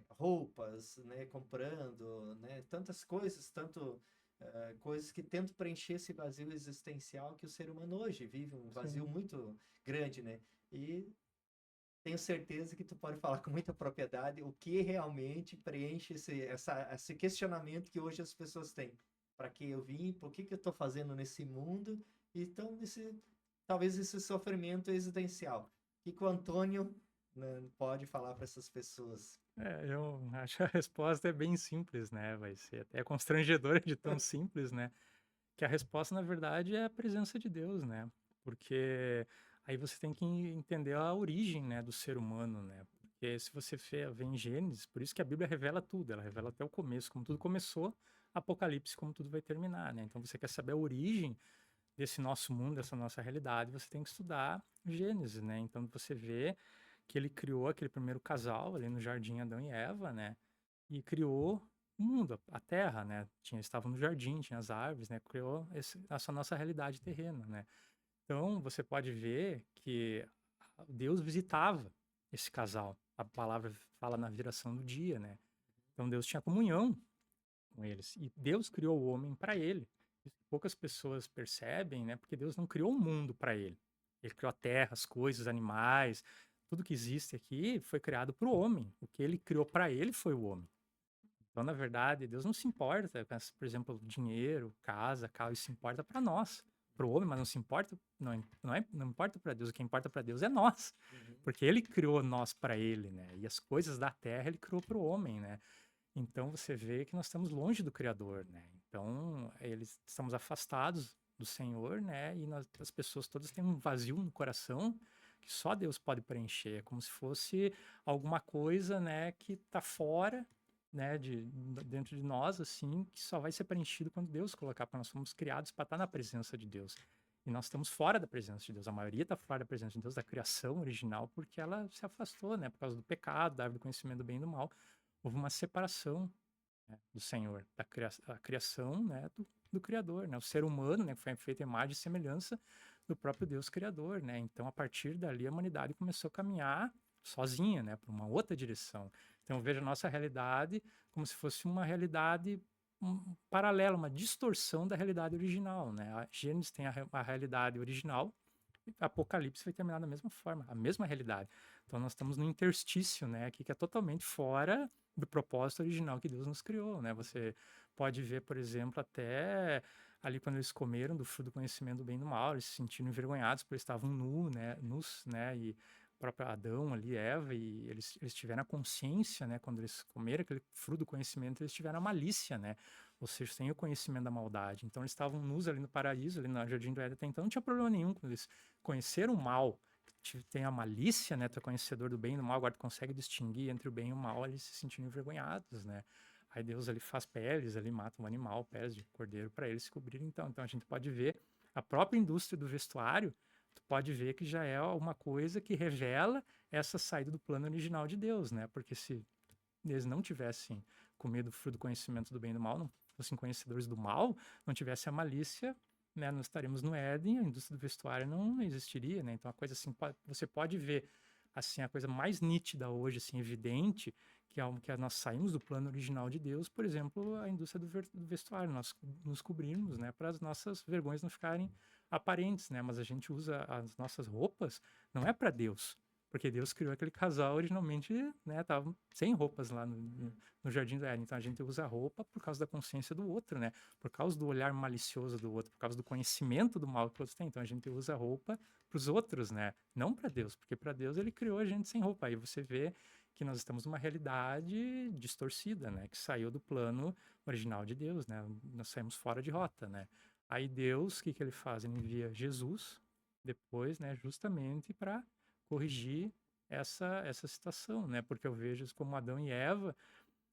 roupas, né, comprando, né, tantas coisas, tanto coisas que tentam preencher esse vazio existencial que o ser humano hoje vive, um vazio sim. muito grande, né? E tenho certeza que tu pode falar com muita propriedade o que realmente preenche esse questionamento que hoje as pessoas têm. Para que eu vim, por que eu estou fazendo nesse mundo? Então, talvez esse sofrimento existencial. O que o Antônio, né, pode falar para essas pessoas? Eu acho que a resposta é bem simples, né? Vai ser até constrangedora de tão simples, né? Que a resposta, na verdade, é a presença de Deus, né? Porque aí você tem que entender a origem, né, do ser humano, né? Porque se você vê em Gênesis, por isso que a Bíblia revela tudo, ela revela até o começo, como tudo começou, Apocalipse, como tudo vai terminar, né? Então você quer saber a origem desse nosso mundo, dessa nossa realidade, você tem que estudar Gênesis, né? Então você vê que ele criou aquele primeiro casal ali no jardim Adão e Eva, né? E criou o mundo, a terra, né? Estava no jardim, tinha as árvores, né? Criou essa nossa realidade terrena, né? Então você pode ver que Deus visitava esse casal. A palavra fala na viração do dia, né? Então Deus tinha comunhão com eles. E Deus criou o homem para ele. Isso que poucas pessoas percebem, né? Porque Deus não criou o mundo para ele. Ele criou a terra, as coisas, animais, tudo que existe aqui foi criado para o homem. O que ele criou para ele foi o homem. Então, na verdade, Deus não se importa com, por exemplo, dinheiro, casa, carro, isso importa para nós, para o homem, mas não se importa, não importa para Deus. O que importa para Deus é nós, Uhum. porque Ele criou nós para Ele, né? E as coisas da terra Ele criou para o homem, né? Então você vê que nós estamos longe do Criador, né? Então eles estamos afastados do Senhor, né? E as pessoas todas têm um vazio no coração que só Deus pode preencher, é como se fosse alguma coisa, né, que está fora, né, dentro de nós, assim, que só vai ser preenchido quando Deus colocar, porque nós somos criados para estar na presença de Deus. E nós estamos fora da presença de Deus. A maioria está fora da presença de Deus, da criação original, porque ela se afastou, né? Por causa do pecado, da árvore do conhecimento do bem e do mal. Houve uma separação, né, do Senhor, a criação, né, do Criador, né? O ser humano, né, que foi feito em imagem e semelhança do próprio Deus Criador, né? Então, a partir dali, a humanidade começou a caminhar sozinha, né, para uma outra direção. Então, eu vejo a nossa realidade como se fosse uma realidade paralela, uma distorção da realidade original, né? A Gênesis tem a realidade original, Apocalipse vai terminar da mesma forma, a mesma realidade. Então nós estamos no interstício, né, aqui que é totalmente fora do propósito original que Deus nos criou, né? Você pode ver, por exemplo, até ali quando eles comeram do fruto do conhecimento do bem e do mal, eles se sentiram envergonhados porque eles estavam nus, né, e o próprio Adão ali, Eva, e eles tiveram a consciência, né, quando eles comeram aquele fruto do conhecimento, eles tiveram a malícia, né, ou seja, sem o conhecimento da maldade. Então eles estavam nus ali no paraíso, ali no Jardim do Éden, até então não tinha problema nenhum quando eles conheceram o mal, tem a malícia, né, tu é conhecedor do bem e do mal, agora tu consegue distinguir entre o bem e o mal, eles se sentiram envergonhados, né. Aí Deus ali faz peles, ali mata um animal, peles de cordeiro para eles se cobrirem então. Então a gente pode ver a própria indústria do vestuário, tu pode ver que já é uma coisa que revela essa saída do plano original de Deus, né? Porque se eles não tivessem comido o fruto do conhecimento do bem e do mal, não fossem conhecedores do mal, não tivesse a malícia, né? Nós estaríamos no Éden, a indústria do vestuário não existiria, né? Então a coisa assim, você pode ver assim a coisa mais nítida hoje, assim, evidente, que nós saímos do plano original de Deus, por exemplo, a indústria do vestuário, nós nos cobrirmos, né, para as nossas vergonhas não ficarem aparentes, né, mas a gente usa as nossas roupas, não é para Deus, porque Deus criou aquele casal originalmente, né, estavam sem roupas lá no Jardim do Éden, então a gente usa a roupa por causa da consciência do outro, né, por causa do olhar malicioso do outro, por causa do conhecimento do mal que o outro tem, então a gente usa a roupa para os outros, né, não para Deus, porque para Deus ele criou a gente sem roupa, aí você vê que nós estamos numa realidade distorcida, né? Que saiu do plano original de Deus, né? Nós saímos fora de rota, né? Aí Deus, o que que ele faz? Ele envia Jesus depois, né? Justamente para corrigir essa situação, né? Porque eu vejo como Adão e Eva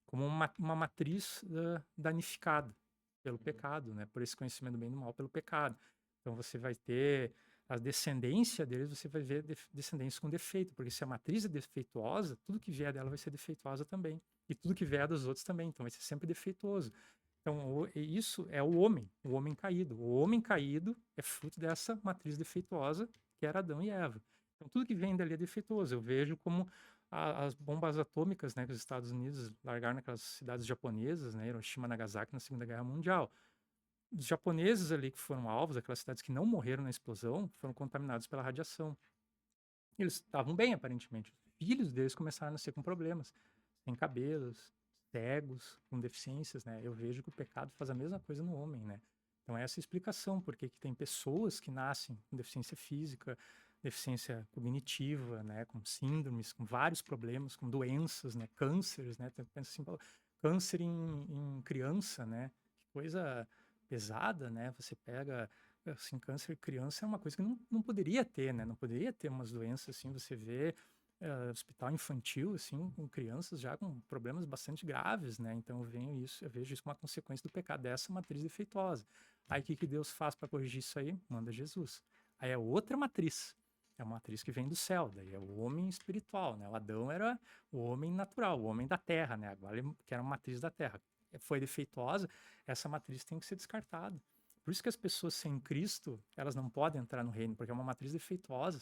como uma matriz danificada pelo pecado, né? Por esse conhecimento do bem e do mal pelo pecado. Então você vai ter a descendência deles, você vai ver descendência com defeito, porque se a matriz é defeituosa, tudo que vier dela vai ser defeituosa também. E tudo que vier dos outros também, então vai ser sempre defeituoso. Então, isso é o homem caído. O homem caído é fruto dessa matriz defeituosa que era Adão e Eva. Então, tudo que vem dali é defeituoso. Eu vejo como as bombas atômicas, né, que os Estados Unidos largaram naquelas cidades japonesas, né, Hiroshima, Nagasaki, na Segunda Guerra Mundial. Os japoneses ali que foram alvos, aquelas cidades que não morreram na explosão, foram contaminados pela radiação. Eles estavam bem, aparentemente. Os filhos deles começaram a nascer com problemas, sem cabelos, cegos, com deficiências, né? Eu vejo que o pecado faz a mesma coisa no homem, né? Então essa é a explicação porque que tem pessoas que nascem com deficiência física, deficiência cognitiva, né, com síndromes, com vários problemas, com doenças, né, cânceres, né? Pensa assim, pô, câncer em criança, né? Que coisa pesada, né? Você pega assim, câncer criança é uma coisa que não poderia ter, né? Não poderia ter umas doenças assim, você vê hospital infantil, assim, com crianças já com problemas bastante graves, né? Então eu vejo isso como uma consequência do pecado dessa matriz defeituosa. Aí o que que Deus faz para corrigir isso aí? Manda Jesus. Aí é outra matriz. É uma matriz que vem do céu, daí é o homem espiritual, né? O Adão era o homem natural, o homem da terra, né? Agora ele que era uma matriz da terra. Foi defeituosa, essa matriz tem que ser descartada. Por isso que as pessoas sem Cristo, elas não podem entrar no reino, porque é uma matriz defeituosa,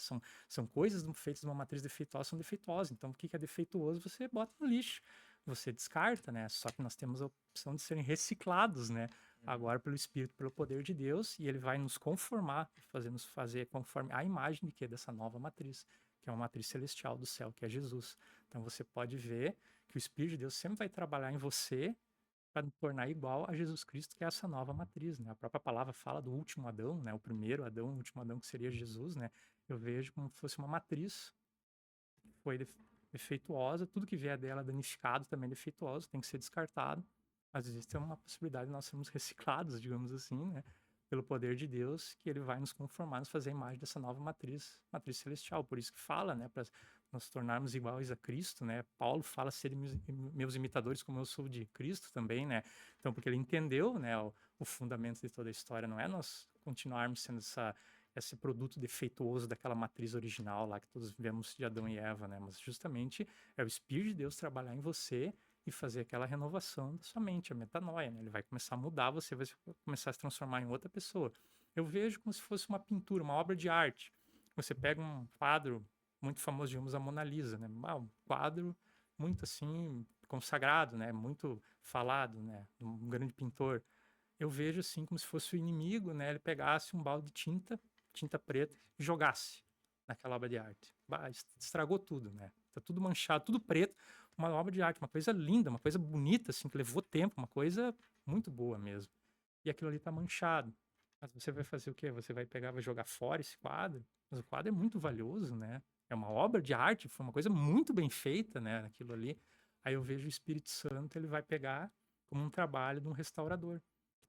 são coisas feitas de uma matriz defeituosa, são defeituosas. Então, o que é defeituoso, você bota no lixo, você descarta, né? Só que nós temos a opção de serem reciclados, né? Agora pelo Espírito, pelo poder de Deus, e ele vai nos conformar, nos fazer conforme a imagem de quê? Dessa nova matriz, que é uma matriz celestial do céu, que é Jesus. Então, você pode ver que o Espírito de Deus sempre vai trabalhar em você para tornar igual a Jesus Cristo, que é essa nova matriz, né? A própria palavra fala do último Adão, né? O primeiro Adão, o último Adão que seria Jesus, né? Eu vejo como se fosse uma matriz que foi defeituosa, tudo que vier dela danificado também é defeituoso, tem que ser descartado. Mas existe uma possibilidade de nós sermos reciclados, digamos assim, né? Pelo poder de Deus, que ele vai nos conformar, nos fazer a imagem dessa nova matriz celestial. Por isso que fala, né? Para nós tornarmos iguais a Cristo, né? Paulo fala ser meus imitadores como eu sou de Cristo também, né? Então, porque ele entendeu, né, o fundamento de toda a história, não é nós continuarmos sendo esse produto defeituoso daquela matriz original lá que todos vivemos de Adão e Eva, né? Mas justamente é o Espírito de Deus trabalhar em você e fazer aquela renovação da sua mente, a metanoia, né? Ele vai começar a mudar, você vai começar a se transformar em outra pessoa. Eu vejo como se fosse uma pintura, uma obra de arte. Você pega um quadro muito famoso, digamos, a Mona Lisa, né? Um quadro muito assim consagrado, né? Muito falado, né? Um grande pintor. Eu vejo assim como se fosse o inimigo, né? Ele pegasse um balde de tinta preta, e jogasse naquela obra de arte. Bah, estragou tudo, né? Tá tudo manchado, tudo preto. uma obra de arte, uma coisa linda, uma coisa bonita, assim, que levou tempo, uma coisa muito boa mesmo. E aquilo ali tá manchado. Mas você vai fazer o quê? Você vai pegar, vai jogar fora esse quadro? Mas o quadro é muito valioso, né? É uma obra de arte, foi uma coisa muito bem feita, né? Aquilo ali. Aí eu vejo o Espírito Santo, ele vai pegar como um trabalho de um restaurador.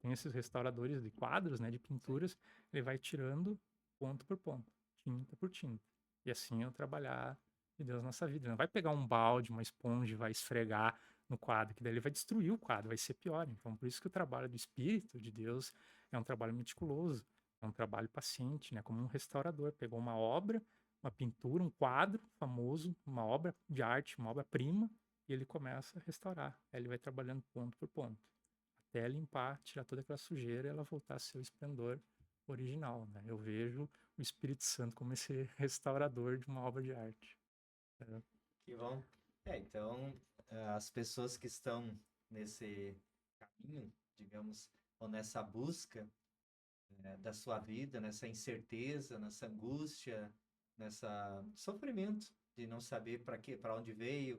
Tem esses restauradores de quadros, né? De pinturas, ele vai tirando ponto por ponto, tinta por tinta. E assim eu trabalhar de Deus na nossa vida. Não vai pegar um balde, uma esponja e vai esfregar no quadro, que daí ele vai destruir o quadro, vai ser pior. Então, por isso que o trabalho do Espírito de Deus é um trabalho meticuloso, é um trabalho paciente, né? Como um restaurador. Pegou uma obra, uma pintura, um quadro famoso, uma obra de arte, uma obra-prima, e ele começa a restaurar. Aí ele vai trabalhando ponto por ponto, até limpar, tirar toda aquela sujeira e ela voltar a ser o esplendor original, né? Eu vejo o Espírito Santo como esse restaurador de uma obra de arte. Né? Que bom. Então, as pessoas que estão nesse caminho, digamos, ou nessa busca, da sua vida, nessa incerteza, nessa angústia, nessa sofrimento de não saber para quê, para onde veio,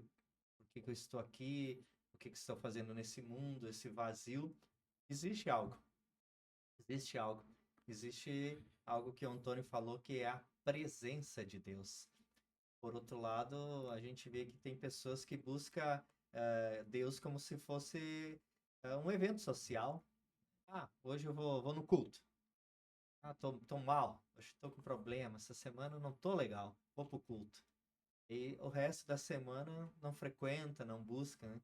por que que eu estou aqui, o que que estou fazendo nesse mundo, esse vazio, existe algo. Existe algo. Existe algo que o Antônio falou que é a presença de Deus. Por outro lado, a gente vê que tem pessoas que buscam Deus como se fosse um evento social. Ah, hoje eu vou no culto. Ah, tô mal, hoje tô com problema, essa semana eu não tô legal, vou pro culto. E o resto da semana não frequenta, não busca, né?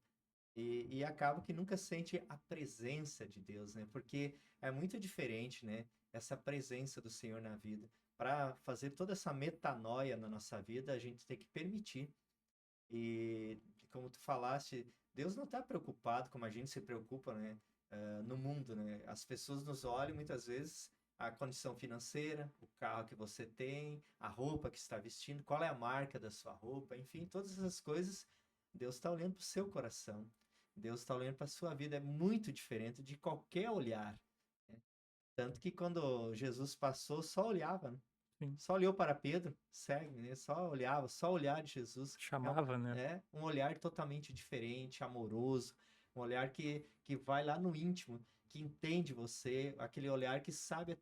E acaba que nunca sente a presença de Deus, né? Porque é muito diferente, né? Essa presença do Senhor na vida. Para fazer toda essa metanoia na nossa vida, a gente tem que permitir. E como tu falaste, Deus não está preocupado como a gente se preocupa, né? No mundo, né? As pessoas nos olham muitas vezes a condição financeira, o carro que você tem, a roupa que está vestindo, qual é a marca da sua roupa, enfim, todas essas coisas. Deus está olhando para o seu coração. Deus está olhando para a sua vida. É muito diferente de qualquer olhar, né? Tanto que quando Jesus passou, só olhava, né? Sim. Só olhou para Pedro, segue, né? Só olhava, só olhar de Jesus. Chamava, né? É um olhar totalmente diferente, amoroso, um olhar que vai lá no íntimo, que entende você, aquele olhar que sabe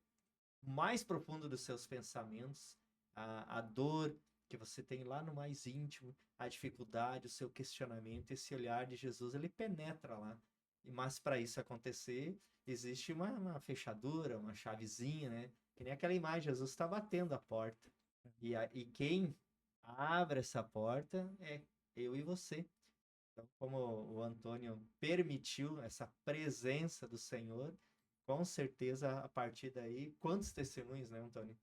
o mais profundo dos seus pensamentos, a dor que você tem lá no mais íntimo, a dificuldade, o seu questionamento, esse olhar de Jesus, ele penetra lá. Mas para isso acontecer, existe uma fechadura, uma chavezinha, né? Que nem aquela imagem, Jesus está batendo a porta. E quem abre essa porta é eu e você. Então, como o Antônio permitiu essa presença do Senhor, com certeza a partir daí, quantos testemunhos, né, Antônio?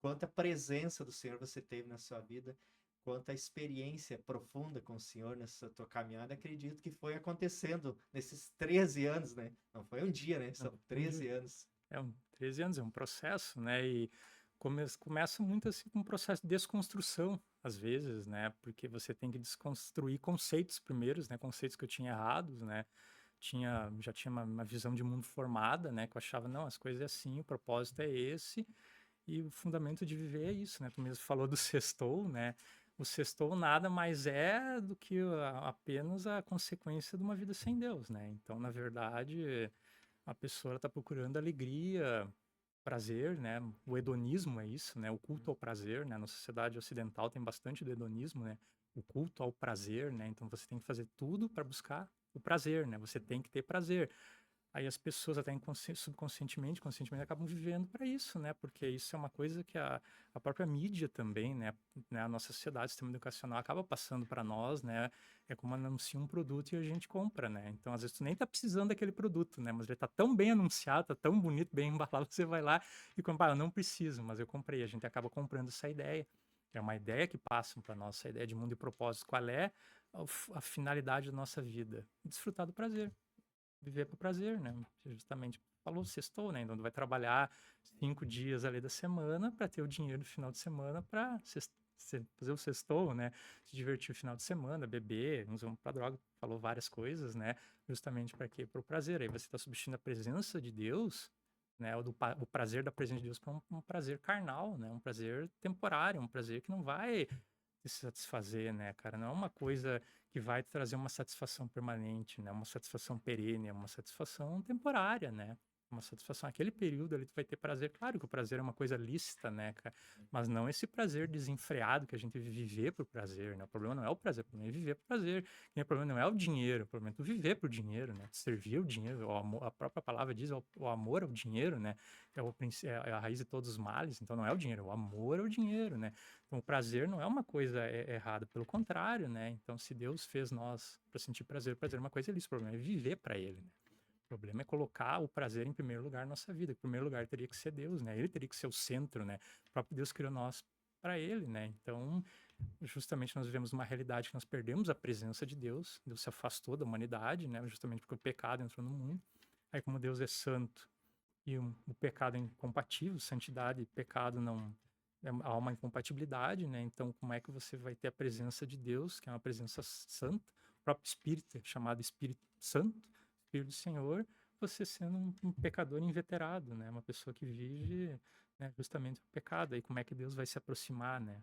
Quanta presença do Senhor você teve na sua vida, quanta experiência profunda com o Senhor nessa tua caminhada, acredito que foi acontecendo nesses 13 anos, né? Não foi um dia, né? Não, São 13 anos. É 13 anos, é um processo, né? E começa muito assim com um processo de desconstrução, às vezes, né? Porque você tem que desconstruir conceitos primeiros, né? Conceitos que eu tinha errados, né? Já tinha uma visão de mundo formada, né? Que eu achava, não, as coisas é assim, o propósito é esse, e o fundamento de viver é isso, né? Tu mesmo falou do sextou, né? O sextou nada mais é do que apenas a consequência de uma vida sem Deus, né? Então, na verdade, a pessoa está procurando alegria, prazer, né? O hedonismo é isso, né? O culto ao prazer, né? Na sociedade ocidental tem bastante do hedonismo, né? O culto ao prazer, né? Então você tem que fazer tudo para buscar o prazer, né? Você tem que ter prazer. Aí as pessoas até subconscientemente, conscientemente acabam vivendo para isso, né? Porque isso é uma coisa que a própria mídia também, né? A nossa sociedade, o sistema educacional acaba passando para nós, né? É como anuncia um produto e a gente compra, né? Então, às vezes, tu nem tá precisando daquele produto, né? Mas ele tá tão bem anunciado, tá ttão bonito, bem embalado, você vai lá e compra. Ah, eu não preciso, mas eu comprei. A gente acaba comprando essa ideia. É uma ideia que passam para nós, essa ideia de mundo e propósito. Qual é a finalidade da nossa vida? Desfrutar do prazer, viver para prazer, né? Justamente falou sextou, né? Então tu vai trabalhar 5 dias ali da semana para ter o dinheiro no final de semana para fazer o sextou, né? Se divertir o final de semana, beber, não usar para droga, falou várias coisas, né? Justamente para quê? Para o prazer. Aí você está substituindo a presença de Deus, né? O prazer da presença de Deus para um prazer carnal, né? Um prazer temporário, um prazer que não vai te satisfazer, né, cara? Não é uma coisa que vai te trazer uma satisfação permanente, né? Uma satisfação perene, uma satisfação temporária, né? Uma satisfação, aquele período ali tu vai ter prazer, claro que o prazer é uma coisa lícita, né, cara? Mas não esse prazer desenfreado que a gente viver por prazer, né? O problema não é o prazer, o problema é viver por prazer. E o problema não é o dinheiro, o problema é tu viver por dinheiro, né? Tu servir o dinheiro, o amor, a própria palavra diz, o amor ao dinheiro, né? É a raiz de todos os males, então não é o dinheiro, o amor ao dinheiro, né? Então o prazer não é uma coisa errada, pelo contrário, né? Então se Deus fez nós para sentir prazer, prazer é uma coisa lícita, o problema é viver para ele, né? O problema é colocar o prazer em primeiro lugar na nossa vida. Em primeiro lugar teria que ser Deus, né? Ele teria que ser o centro, né? O próprio Deus criou nós para ele, né? Então, justamente nós vivemos uma realidade que nós perdemos a presença de Deus. Deus se afastou da humanidade, né? Justamente porque o pecado entrou no mundo. Aí, como Deus é santo e o pecado é incompatível, santidade e pecado não há uma incompatibilidade, né? Então, como é que você vai ter a presença de Deus, que é uma presença santa, o próprio Espírito, chamado Espírito Santo, Espírito do Senhor, você sendo um pecador inveterado, né? Uma pessoa que vive, né, justamente o pecado. Aí como é que Deus vai se aproximar, né?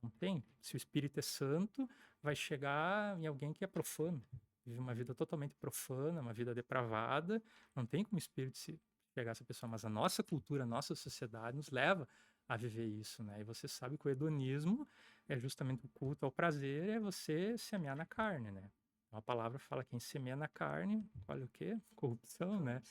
Não tem. Se o Espírito é santo, vai chegar em alguém que é profano, vive uma vida totalmente profana, uma vida depravada, não tem como o Espírito se chegar a essa pessoa, mas a nossa cultura, a nossa sociedade nos leva a viver isso, né? E você sabe que o hedonismo é justamente o culto ao prazer, é você semear na carne, né? A palavra fala quem semeia na carne, olha o quê? Corrupção, né?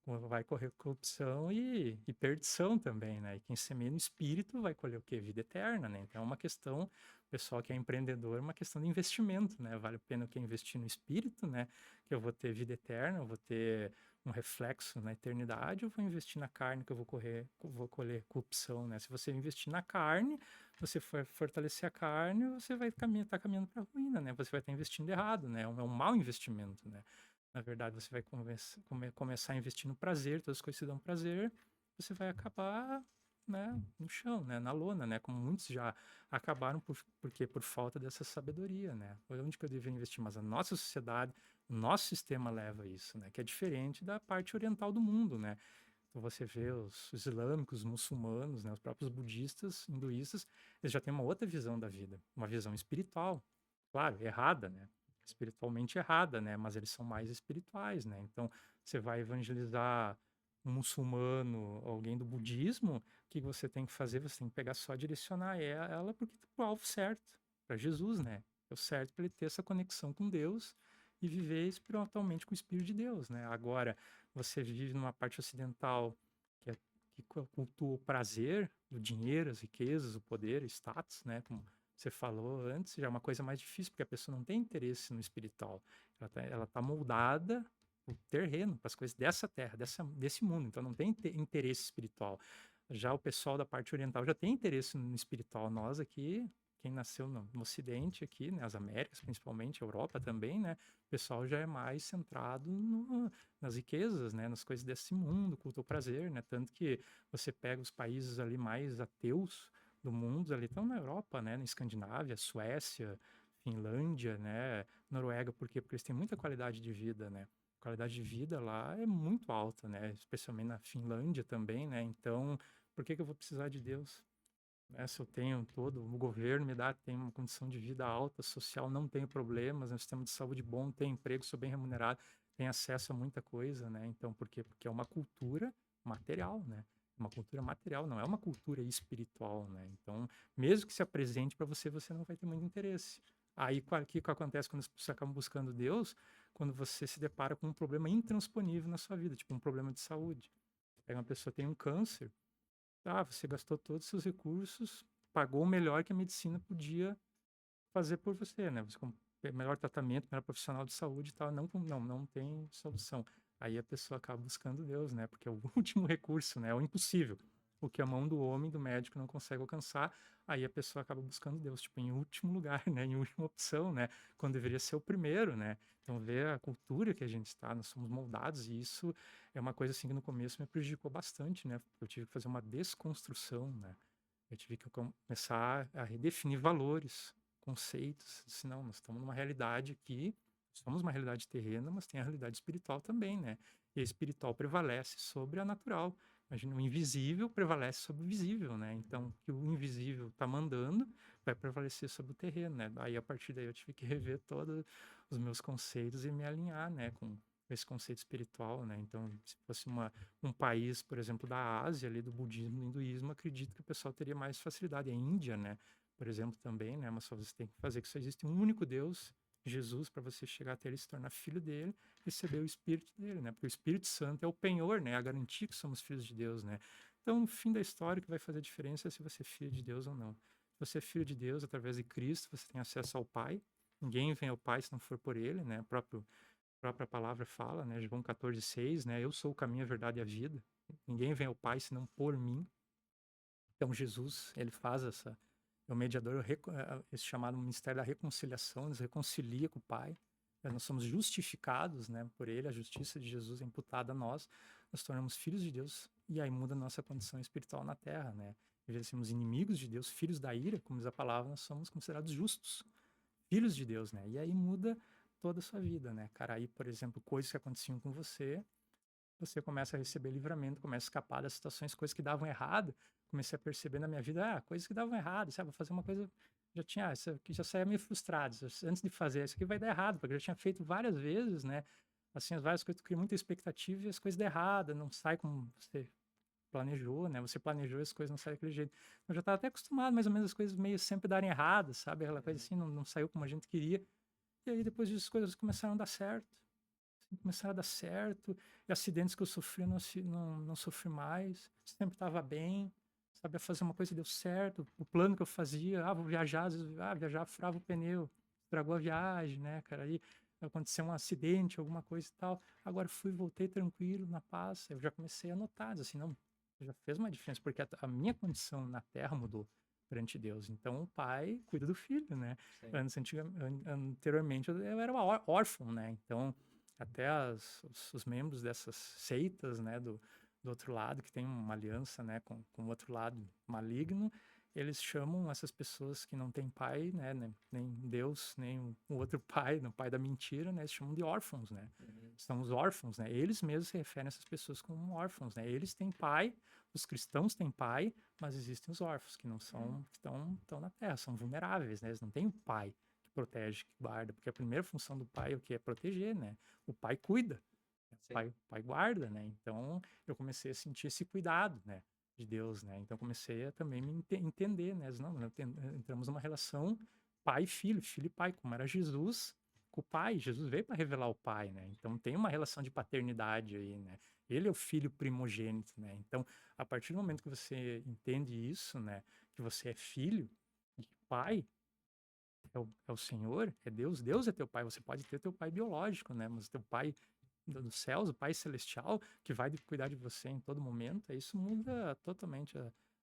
Corrupção. Vai correr corrupção e perdição também, né? E quem semeia no espírito vai colher o quê? Vida eterna, né? Então é uma questão, o pessoal que é empreendedor, é uma questão de investimento, né? Vale a pena o que investir no espírito, né? Que eu vou ter vida eterna, eu vou ter um reflexo na eternidade, ou vou investir na carne que eu vou colher corrupção, né? Se você investir na carne, você for fortalecer a carne, você vai estar caminhando para a ruína, né? Você vai estar investindo errado, né? É um mau investimento, né? Na verdade, você vai começar a investir no prazer, todas as coisas que dão prazer, você vai acabar, né, no chão, né, na lona, né, como muitos já acabaram porque por falta dessa sabedoria, né. Onde que eu deveria investir? Mas a nossa sociedade, o nosso sistema leva a isso, né, que é diferente da parte oriental do mundo, né. Então você vê os islâmicos, os muçulmanos, né, os próprios budistas, hinduístas, eles já têm uma outra visão da vida, uma visão espiritual, claro, errada, né, espiritualmente errada, né, mas eles são mais espirituais, né. Então, você vai evangelizar um muçulmano, alguém do budismo, o que você tem que fazer? Você tem que pegar só direcionar ela porque tá pro alvo certo, para Jesus, né. É o certo para ele ter essa conexão com Deus e viver espiritualmente com o Espírito de Deus, né. Agora, você vive numa parte ocidental que é que cultua o prazer, o dinheiro, as riquezas, o poder, o status, né, como você falou antes, já é uma coisa mais difícil, porque a pessoa não tem interesse no espiritual. Ela tá moldada pro terreno, para as coisas dessa terra, desse mundo, então não tem interesse espiritual. Já o pessoal da parte oriental já tem interesse no espiritual. Nós aqui, quem nasceu no Ocidente aqui, né, as Américas principalmente, a Europa também, né, o pessoal já é mais centrado nas riquezas, né, nas coisas desse mundo, culto ao prazer, né, tanto que você pega os países ali mais ateus do mundo, ali estão na Europa, né, na Escandinávia, Suécia, Finlândia, né, Noruega, por quê? Porque eles têm muita qualidade de vida, né, a qualidade de vida lá é muito alta, né, especialmente na Finlândia também, né, então por que que eu vou precisar de Deus? Né, se eu tenho todo, o governo me dá, tem uma condição de vida alta, social, não tenho problemas, um sistema de saúde bom, tenho emprego, sou bem remunerado, tenho acesso a muita coisa, né? Então, por quê? Porque é uma cultura material, né? Uma cultura material, não é uma cultura espiritual, né? Então, mesmo que se apresente para você, você não vai ter muito interesse. Aí, o que acontece quando as pessoas acabam buscando Deus? Quando você se depara com um problema intransponível na sua vida, tipo um problema de saúde. Pega uma pessoa que tem um câncer, ah, você gastou todos os seus recursos, pagou o melhor que a medicina podia fazer por você, né? Você melhor tratamento, melhor profissional de saúde e tal, não tem solução. Aí a pessoa acaba buscando Deus, né? Porque é o último recurso, né? É o impossível. O que a mão do homem, do médico não consegue alcançar, aí a pessoa acaba buscando Deus, tipo, em último lugar, né? Em última opção, né? Quando deveria ser o primeiro, né? Então, ver a cultura que a gente está, nós somos moldados, e isso é uma coisa assim que no começo me prejudicou bastante, né? Eu tive que fazer uma desconstrução, né? Eu tive que começar a redefinir valores, conceitos. Disse, não, nós estamos numa realidade aqui, somos uma realidade terrena, mas tem a realidade espiritual também, né? E a espiritual prevalece sobre a natural. Imagina, o invisível prevalece sobre o visível, né? Então, o que o invisível está mandando vai prevalecer sobre o terreno, né? Aí, a partir daí, eu tive que rever todos os meus conceitos e me alinhar, né, com esse conceito espiritual, né? Então, se fosse um país, por exemplo, da Ásia, ali do budismo, do hinduísmo, acredito que o pessoal teria mais facilidade. A Índia, né, por exemplo, também, né? Mas só você tem que fazer que só existe um único Deus, Jesus, para você chegar até ele e se tornar filho dele, receber o Espírito dele, né? Porque o Espírito Santo é o penhor, né? A garantia que somos filhos de Deus, né? Então, no fim da história, o que vai fazer a diferença é se você é filho de Deus ou não. Se você é filho de Deus, através de Cristo, você tem acesso ao Pai. Ninguém vem ao Pai se não for por ele, né? A própria palavra fala, né? João 14,6, né? Eu sou o caminho, a verdade e a vida. Ninguém vem ao Pai senão por mim. Então, Jesus, ele faz é o mediador, esse chamado ministério da reconciliação, nos reconcilia com o Pai. Nós somos justificados, né, por ele, a justiça de Jesus é imputada a nós, nos tornamos filhos de Deus e aí muda a nossa condição espiritual na terra, né? Em vez de sermos inimigos de Deus, filhos da ira, como diz a palavra, nós somos considerados justos, filhos de Deus, né? E aí muda toda a sua vida, né? Cara, aí, por exemplo, coisas que aconteciam com você começa a receber livramento, começa a escapar das situações, coisas que davam errado. Comecei a perceber na minha vida, coisas que davam errado, sabe? Vou fazer uma coisa, já tinha, isso aqui já saía meio frustrado. Antes de fazer, isso aqui vai dar errado, porque eu já tinha feito várias vezes, né? Assim, as várias coisas, tu cria muita expectativa e as coisas dão errado, não sai como você planejou, né? Você planejou e as coisas não saem daquele jeito. Eu já estava até acostumado, mais ou menos, as coisas meio sempre darem errado, sabe? Aquela coisa assim, não saiu como a gente queria. E aí, depois disso, as coisas começaram a dar certo, começaram a dar certo, e acidentes que eu sofri, eu não sofri mais, sempre estava bem, sabia fazer uma coisa e deu certo, o plano que eu fazia, vou viajar, às vezes, viajar, furava o pneu, estragou a viagem, né, cara, aí aconteceu um acidente, alguma coisa e tal, agora fui, voltei tranquilo, na paz, eu já comecei a notar, assim, não, já fez uma diferença, porque a minha condição na Terra mudou perante Deus, então o pai cuida do filho, né, Sim. anteriormente eu era órfão, né, então até os membros dessas seitas, né, do outro lado, que tem uma aliança, né, com o outro lado maligno, eles chamam essas pessoas que não têm pai, né, nem Deus, nem o outro pai, no pai da mentira, né, eles chamam de órfãos, né, Uhum. são os órfãos, né, eles mesmos se referem a essas pessoas como órfãos, né, eles têm pai, os cristãos têm pai, mas existem os órfãos que não Uhum. são, que estão na terra, são vulneráveis, né, eles não têm o pai que protege, que guarda, porque a primeira função do pai é o que? É proteger, né, o pai cuida, Sim. o pai guarda, né? Então eu comecei a sentir esse cuidado, né, de Deus, né? Então comecei a também me entender, né? Não, entramos numa relação pai e filho, filho e pai, como era Jesus com o pai. Jesus veio para revelar o pai, né? Então tem uma relação de paternidade aí, né? Ele é o filho primogênito, né? Então, a partir do momento que você entende isso, né, que você é filho e pai, é o Senhor, é Deus, Deus é teu pai. Você pode ter teu pai biológico, né? Mas teu pai dos céus, o pai celestial, que vai cuidar de você em todo momento, isso muda totalmente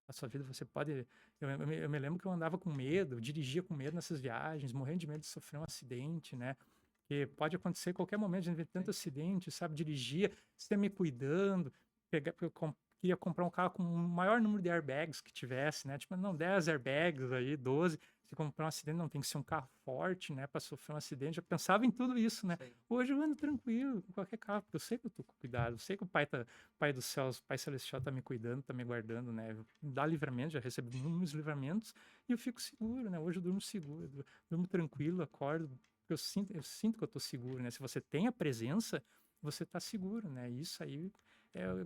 a sua vida. Você pode. Eu me lembro que eu andava com medo, eu dirigia com medo nessas viagens, morrendo de medo de sofrer um acidente, né? Que pode acontecer a qualquer momento, a gente vê tanto Sim. acidente, sabe? Dirigia, você me cuidando, porque eu queria comprar um carro com o maior número de airbags que tivesse, né? Tipo, não, 10 airbags aí, 12. Se comprar um acidente, não, tem que ser um carro forte, né? Para sofrer um acidente. Eu pensava em tudo isso, né? Sim. Hoje eu ando tranquilo com qualquer carro, porque eu sei que eu tô com cuidado, eu sei que Pai dos céus, Pai celestial tá me cuidando, tá me guardando, né? Me dá livramento, já recebi muitos livramentos e eu fico seguro, né? Hoje eu durmo seguro, durmo tranquilo, acordo, eu sinto que eu tô seguro, né? Se você tem a presença, você tá seguro, né? Isso aí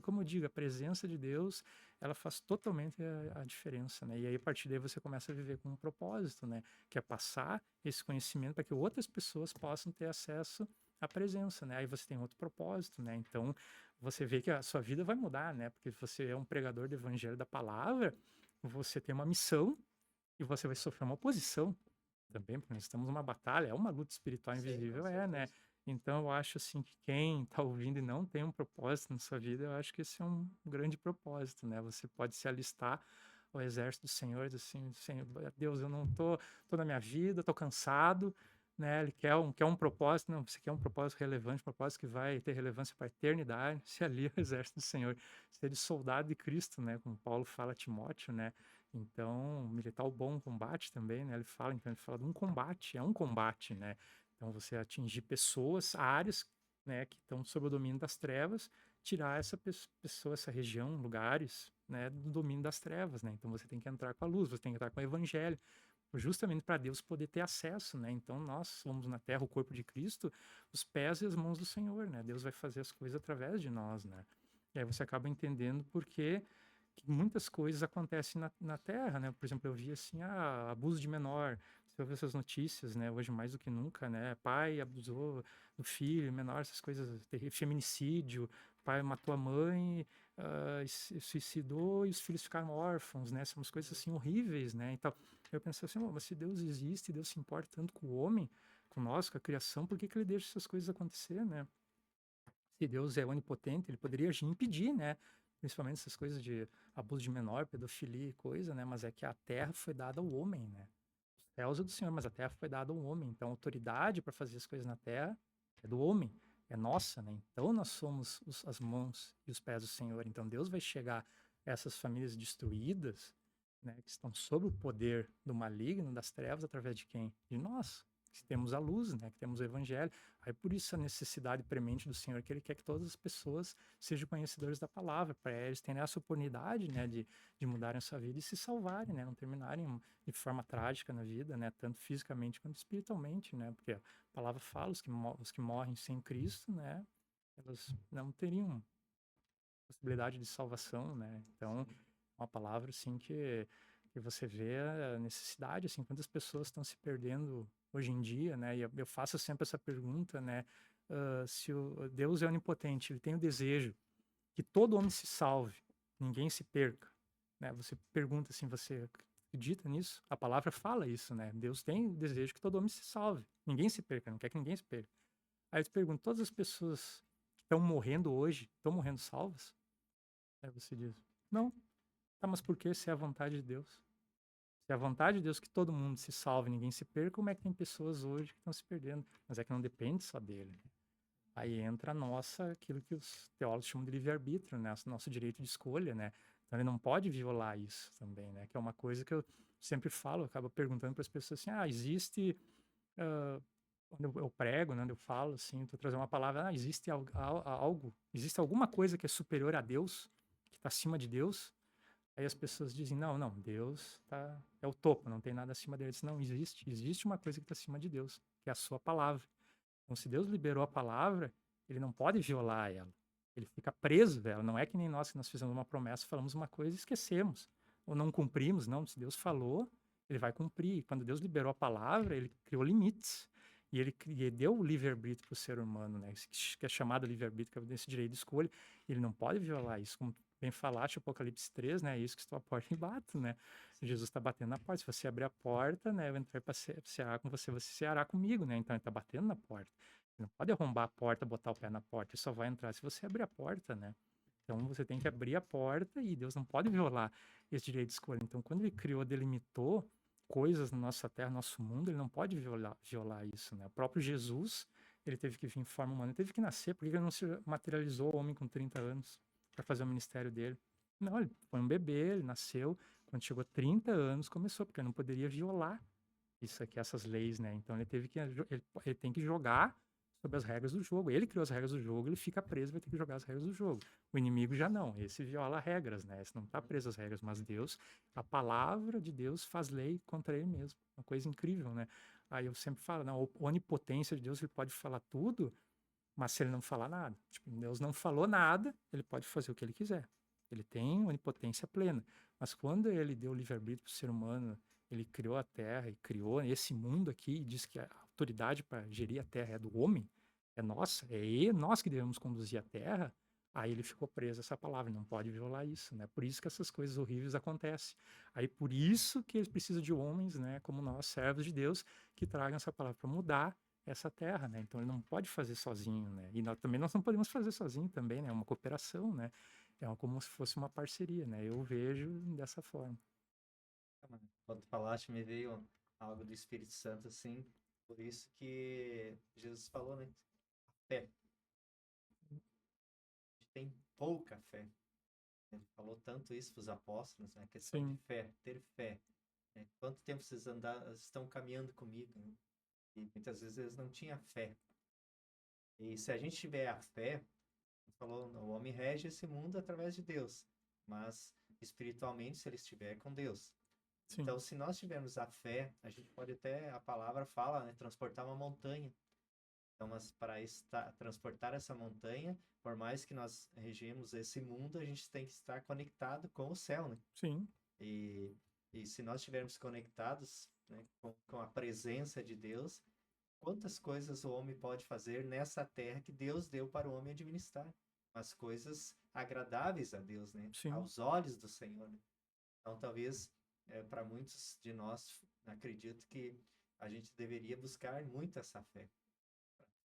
como eu digo, a presença de Deus, ela faz totalmente a diferença, né? E aí a partir daí você começa a viver com um propósito, né? Que é passar esse conhecimento para que outras pessoas possam ter acesso à presença, né? Aí você tem outro propósito, né? Então você vê que a sua vida vai mudar, né? Porque você é um pregador do evangelho da palavra, você tem uma missão e você vai sofrer uma oposição também, porque nós estamos numa batalha, é uma luta espiritual Sim, com invisível, né? certeza. Então eu acho assim que quem está ouvindo e não tem um propósito na sua vida, eu acho que esse é um grande propósito, né? Você pode se alistar ao exército do Senhor, e dizer assim, Senhor, Deus, eu não tô na minha vida, tô cansado, né? Ele quer um propósito, não, você quer um propósito relevante, um propósito que vai ter relevância para a eternidade, se alia ao exército do Senhor, ser de soldado de Cristo, né? Como Paulo fala a Timóteo, né? Então, militar o bom combate também, né? Ele fala de um combate, é um combate, né? Então, você atingir pessoas, áreas, né, que estão sob o domínio das trevas tirar essa pessoa, essa região, lugares, né, do domínio das trevas, né? Então você tem que entrar com a luz, você tem que entrar com o evangelho, justamente para Deus poder ter acesso, né? Então nós somos na terra o corpo de Cristo, os pés e as mãos do Senhor, né? Deus vai fazer as coisas através de nós, né? E aí você acaba entendendo por que muitas coisas acontecem na terra, né? Por exemplo, eu vi assim, abuso de menor. Você ouve essas notícias, né? Hoje mais do que nunca, né? Pai abusou do filho, menor, essas coisas, feminicídio, pai matou a mãe, se suicidou e os filhos ficaram órfãos, né? São umas coisas assim horríveis, né? Então, eu pensei assim, mas se Deus existe, Deus se importa tanto com o homem, com nós, com a criação, por que que ele deixa essas coisas acontecer, né? Se Deus é onipotente, ele poderia agir e impedir, né? Principalmente essas coisas de abuso de menor, pedofilia e coisa, né? Mas é que a terra foi dada ao homem, né? Os céus é do Senhor, mas a terra foi dada ao homem. Então, a autoridade para fazer as coisas na terra é do homem, é nossa, né? Então, nós somos as mãos e os pés do Senhor. Então, Deus vai chegar a essas famílias destruídas, né? Que estão sob o poder do maligno, das trevas, através de quem? De nós, que temos a luz, né? Que temos o evangelho. Aí por isso a necessidade premente do Senhor, que Ele quer que todas as pessoas sejam conhecedores da palavra, para eles terem essa oportunidade, né, de mudarem a sua vida e se salvarem, né, não terminarem de forma trágica na vida, né, tanto fisicamente quanto espiritualmente, né, porque a palavra fala, os que morrem sem Cristo, né, elas não teriam possibilidade de salvação, né, então uma palavra, assim, que você vê a necessidade, assim, quantas pessoas estão se perdendo hoje em dia, né? E eu faço sempre essa pergunta, né? Se o Deus é onipotente, ele tem o desejo que todo homem se salve, ninguém se perca, né? Você pergunta assim, você acredita nisso? A palavra fala isso, né? Deus tem o desejo que todo homem se salve, ninguém se perca, não quer que ninguém se perca. Aí eu te pergunto, todas as pessoas que estão morrendo hoje, estão morrendo salvas? Aí você diz, não. Tá, mas por que se é a vontade de Deus? Se é a vontade de Deus que todo mundo se salve, ninguém se perca, como é que tem pessoas hoje que estão se perdendo? Mas é que não depende só dele. Aí entra a nossa, aquilo que os teólogos chamam de livre-arbítrio, né? Nosso direito de escolha, né? Então ele não pode violar isso também, né? Que é uma coisa que eu sempre falo, eu acabo perguntando para as pessoas assim, existe, ah, quando eu prego, né? Quando eu falo assim, estou trazendo uma palavra, existe algo, existe alguma coisa que é superior a Deus, que está acima de Deus? Aí as pessoas dizem, não, não, Deus é o topo, não tem nada acima dele. Eu disse, não, existe uma coisa que está acima de Deus, que é a sua palavra. Então, se Deus liberou a palavra, ele não pode violar ela. Ele fica preso dela. Não é que nem nós que nós fizemos uma promessa, falamos uma coisa e esquecemos. Ou não cumprimos, não. Se Deus falou, ele vai cumprir. Quando Deus liberou a palavra, ele criou limites. E ele deu o livre-arbítrio para o ser humano, né? Que é chamado livre-arbítrio, que é esse direito de escolha. Ele não pode violar isso. Como bem falaste, Apocalipse 3, né? É isso que estou à porta e bato, né? Jesus está batendo na porta. Se você abrir a porta, né? Eu entrei para cear com você, você ceará comigo, né? Então ele está batendo na porta. Ele não pode arrombar a porta, botar o pé na porta. Ele só vai entrar se você abrir a porta, né? Então você tem que abrir a porta e Deus não pode violar esse direito de escolha. Então quando ele criou, delimitou coisas na nossa terra, nosso mundo, ele não pode violar isso, né? O próprio Jesus, ele teve que vir em forma humana, ele teve que nascer, porque ele não se materializou o homem com 30 anos para fazer o ministério dele? Não, ele foi um bebê, ele nasceu, quando chegou 30 anos começou, porque ele não poderia violar isso aqui, essas leis, né? Então ele tem que jogar sobre as regras do jogo. Ele criou as regras do jogo, ele fica preso, vai ter que jogar as regras do jogo. O inimigo já não, esse viola regras, né? Esse não está preso às regras, mas Deus, a palavra de Deus faz lei contra ele mesmo. Uma coisa incrível, né? Aí eu sempre falo, não, a onipotência de Deus, ele pode falar tudo, mas se ele não falar nada, tipo, Deus não falou nada, ele pode fazer o que ele quiser. Ele tem onipotência plena. Mas quando ele deu livre-arbítrio para o ser humano, ele criou a terra e criou esse mundo aqui e diz que a autoridade para gerir a terra é do homem, é nossa, nós que devemos conduzir a terra. Aí ele ficou preso a essa palavra, não pode violar isso, né? Por isso que essas coisas horríveis acontecem. Aí por isso que eles precisam de homens, né, como nós, servos de Deus, que tragam essa palavra para mudar essa terra, né? Então ele não pode fazer sozinho, né? E nós não podemos fazer sozinho também, né? É uma cooperação, né? Como se fosse uma parceria, né? Eu vejo dessa forma. Quando tu falaste, me veio algo do Espírito Santo, assim, por isso que Jesus falou, né? Fé. A gente tem pouca fé. Ele falou tanto isso para os apóstolos, né? A questão de Sim, fé, ter fé. Né? Quanto tempo vocês estão caminhando comigo? Né? E muitas vezes eles não tinham fé. E se a gente tiver a fé, Falou, o homem rege esse mundo através de Deus, mas espiritualmente se ele estiver com Deus. Sim, Então, se nós tivermos a fé, a gente pode até, a palavra fala, né, transportar uma montanha. Então, mas para transportar essa montanha, por mais que nós regemos esse mundo, a gente tem que estar conectado com o céu, né? sim, E, e se nós estivermos conectados, né, com a presença de Deus, quantas coisas o homem pode fazer nessa terra que Deus deu para o homem administrar? As coisas agradáveis a Deus, né? sim, Aos olhos do Senhor, né? Então, talvez, para muitos de nós, acredito que a gente deveria buscar muito essa fé,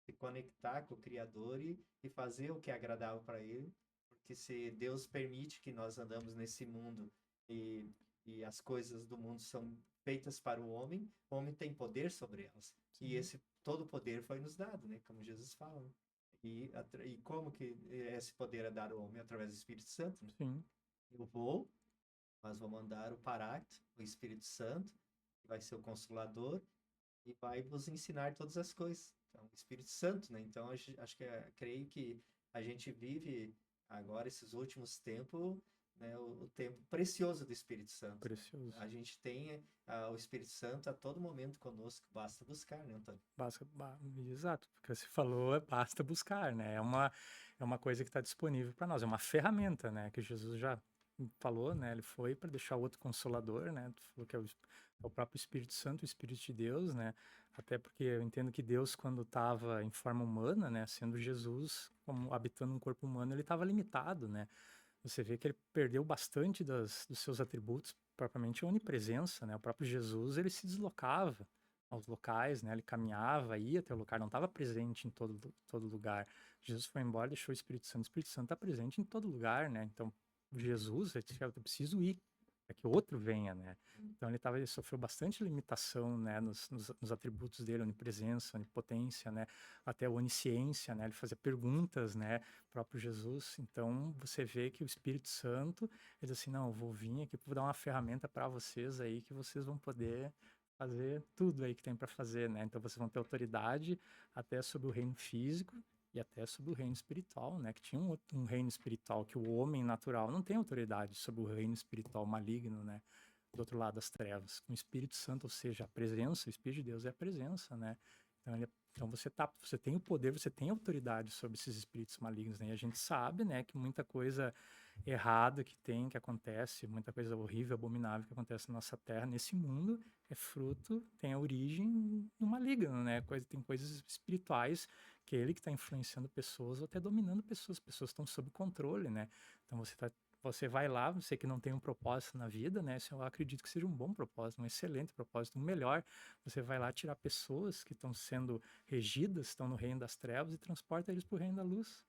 se conectar com o Criador e fazer o que é agradável para Ele, porque se Deus permite que nós andamos nesse mundo e, e as coisas do mundo são feitas para o homem tem poder sobre elas. E sim, esse todo poder foi nos dado, né? Como Jesus fala. Né? E como que esse poder é dado ao homem? Através do Espírito Santo. Né? sim, Eu vou, mas vou mandar o Paráclito, o Espírito Santo, que vai ser o Consolador, e vai vos ensinar todas as coisas. Então, o Espírito Santo, né? Então, acho que creio que a gente vive agora esses últimos tempos, né, o tempo precioso do Espírito Santo, né? precioso. A gente tem o Espírito Santo a todo momento conosco, basta buscar, né, Antônio? Exato, porque você falou, basta buscar, né? É uma coisa que está disponível para nós, é uma ferramenta, né? Que Jesus já falou, né? Ele foi para deixar o outro consolador, né? Tu falou que é o próprio Espírito Santo, o Espírito de Deus, né? Até porque eu entendo que Deus, quando estava em forma humana, né? Sendo Jesus, como habitando um corpo humano, ele estava limitado, né? Você vê que ele perdeu bastante dos seus atributos, propriamente a onipresença, né? O próprio Jesus, ele se deslocava aos locais, né? Ele caminhava, ia até o lugar, não estava presente em todo lugar. Jesus foi embora, deixou o Espírito Santo está presente em todo lugar, né? Então, Jesus, ele disse, eu preciso ir, é que o outro venha, né? Então, ele sofreu bastante limitação, né? Nos atributos dele, onipresença, onipotência, né? Até a onisciência, né? Ele fazia perguntas, né? Próprio Jesus. Então, você vê que o Espírito Santo, ele diz assim, não, eu vou vir aqui, vou dar uma ferramenta para vocês aí, que vocês vão poder fazer tudo aí que tem para fazer, né? Então, vocês vão ter autoridade até sobre o reino físico e até sobre o reino espiritual, né? Que tinha um reino espiritual que o homem natural não tem autoridade sobre o reino espiritual maligno, né? Do outro lado das trevas. Com o Espírito Santo, ou seja, a presença, o Espírito de Deus é a presença, né? Então, então você tem o poder, você tem autoridade sobre esses espíritos malignos, né? E a gente sabe, né, que muita coisa errada que acontece, muita coisa horrível, abominável que acontece na nossa terra, nesse mundo, é fruto, tem a origem no maligno, né? Tem coisas espirituais que é ele que está influenciando pessoas ou até dominando pessoas. Pessoas estão sob controle, né? Então você vai lá, você que não tem um propósito na vida, né? Isso eu acredito que seja um bom propósito, um excelente propósito, um melhor. Você vai lá tirar pessoas que estão sendo regidas, estão no reino das trevas e transporta eles para o reino da luz.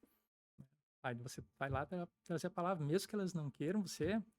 Aí você vai lá para trazer a palavra, mesmo que elas não queiram,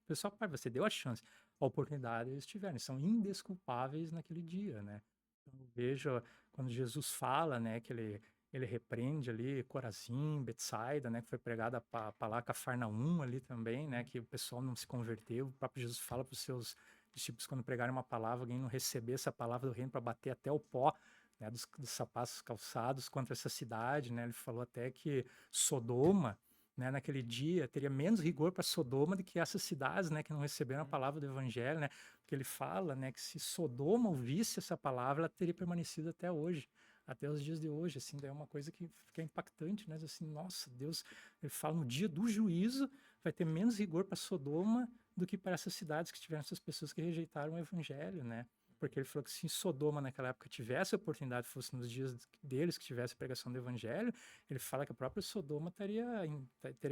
pessoal, você deu a chance, a oportunidade eles tiveram, eles são indesculpáveis naquele dia, né? Então, eu vejo quando Jesus fala, né, que ele repreende ali Corazim, Betsaida, né, que foi pregada para lá Cafarnaum ali também, né, que o pessoal não se converteu. O próprio Jesus fala para os seus discípulos quando pregarem uma palavra, alguém não receber essa palavra do reino para bater até o pó, né, dos sapatos calçados contra essa cidade, né? Ele falou até que Sodoma, né, naquele dia teria menos rigor para Sodoma do que essas cidades, né, que não receberam a palavra do evangelho, né? Porque ele fala, né, que se Sodoma ouvisse essa palavra, ela teria permanecido até hoje, até os dias de hoje, assim, daí é uma coisa que fica impactante, né? Assim, nossa, Deus, ele fala no dia do juízo vai ter menos rigor para Sodoma do que para essas cidades que tiveram essas pessoas que rejeitaram o evangelho, né? Porque ele falou que se Sodoma naquela época tivesse a oportunidade, fosse nos dias deles que tivesse a pregação do evangelho, ele fala que a própria Sodoma teria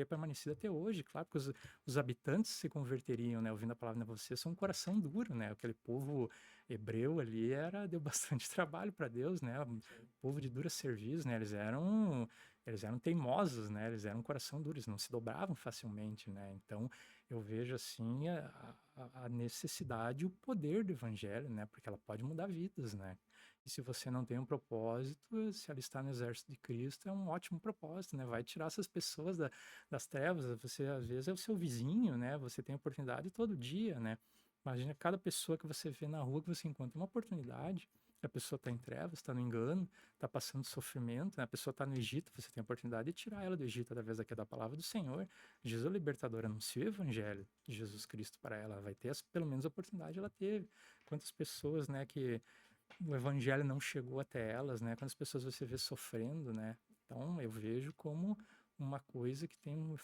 permanecido até hoje, claro, porque os habitantes se converteriam, né, ouvindo a palavra de vocês, são um coração duro, né, aquele povo hebreu ali deu bastante trabalho para Deus, né, um Sim. povo de dura serviço, né, eles eram teimosos, né, eles eram um coração duro, eles não se dobravam facilmente, né, então eu vejo assim a necessidade e o poder do evangelho, né, porque ela pode mudar vidas, né, e se você não tem um propósito, se alistar no exército de Cristo é um ótimo propósito, né? Vai tirar essas pessoas das trevas. Você, às vezes, é o seu vizinho, né? Você tem oportunidade todo dia, né? Imagina cada pessoa que você vê na rua que você encontra uma oportunidade. Se a pessoa está em trevas, está no engano, está passando sofrimento, né? A pessoa está no Egito, você tem a oportunidade de tirar ela do Egito através daqui da palavra do Senhor. Jesus, o libertador, anuncia o evangelho de Jesus Cristo para ela. Vai ter, pelo menos, a oportunidade ela teve. Quantas pessoas, né, que o evangelho não chegou até elas, né? Quantas pessoas você vê sofrendo, né? Então, eu vejo como uma coisa que tem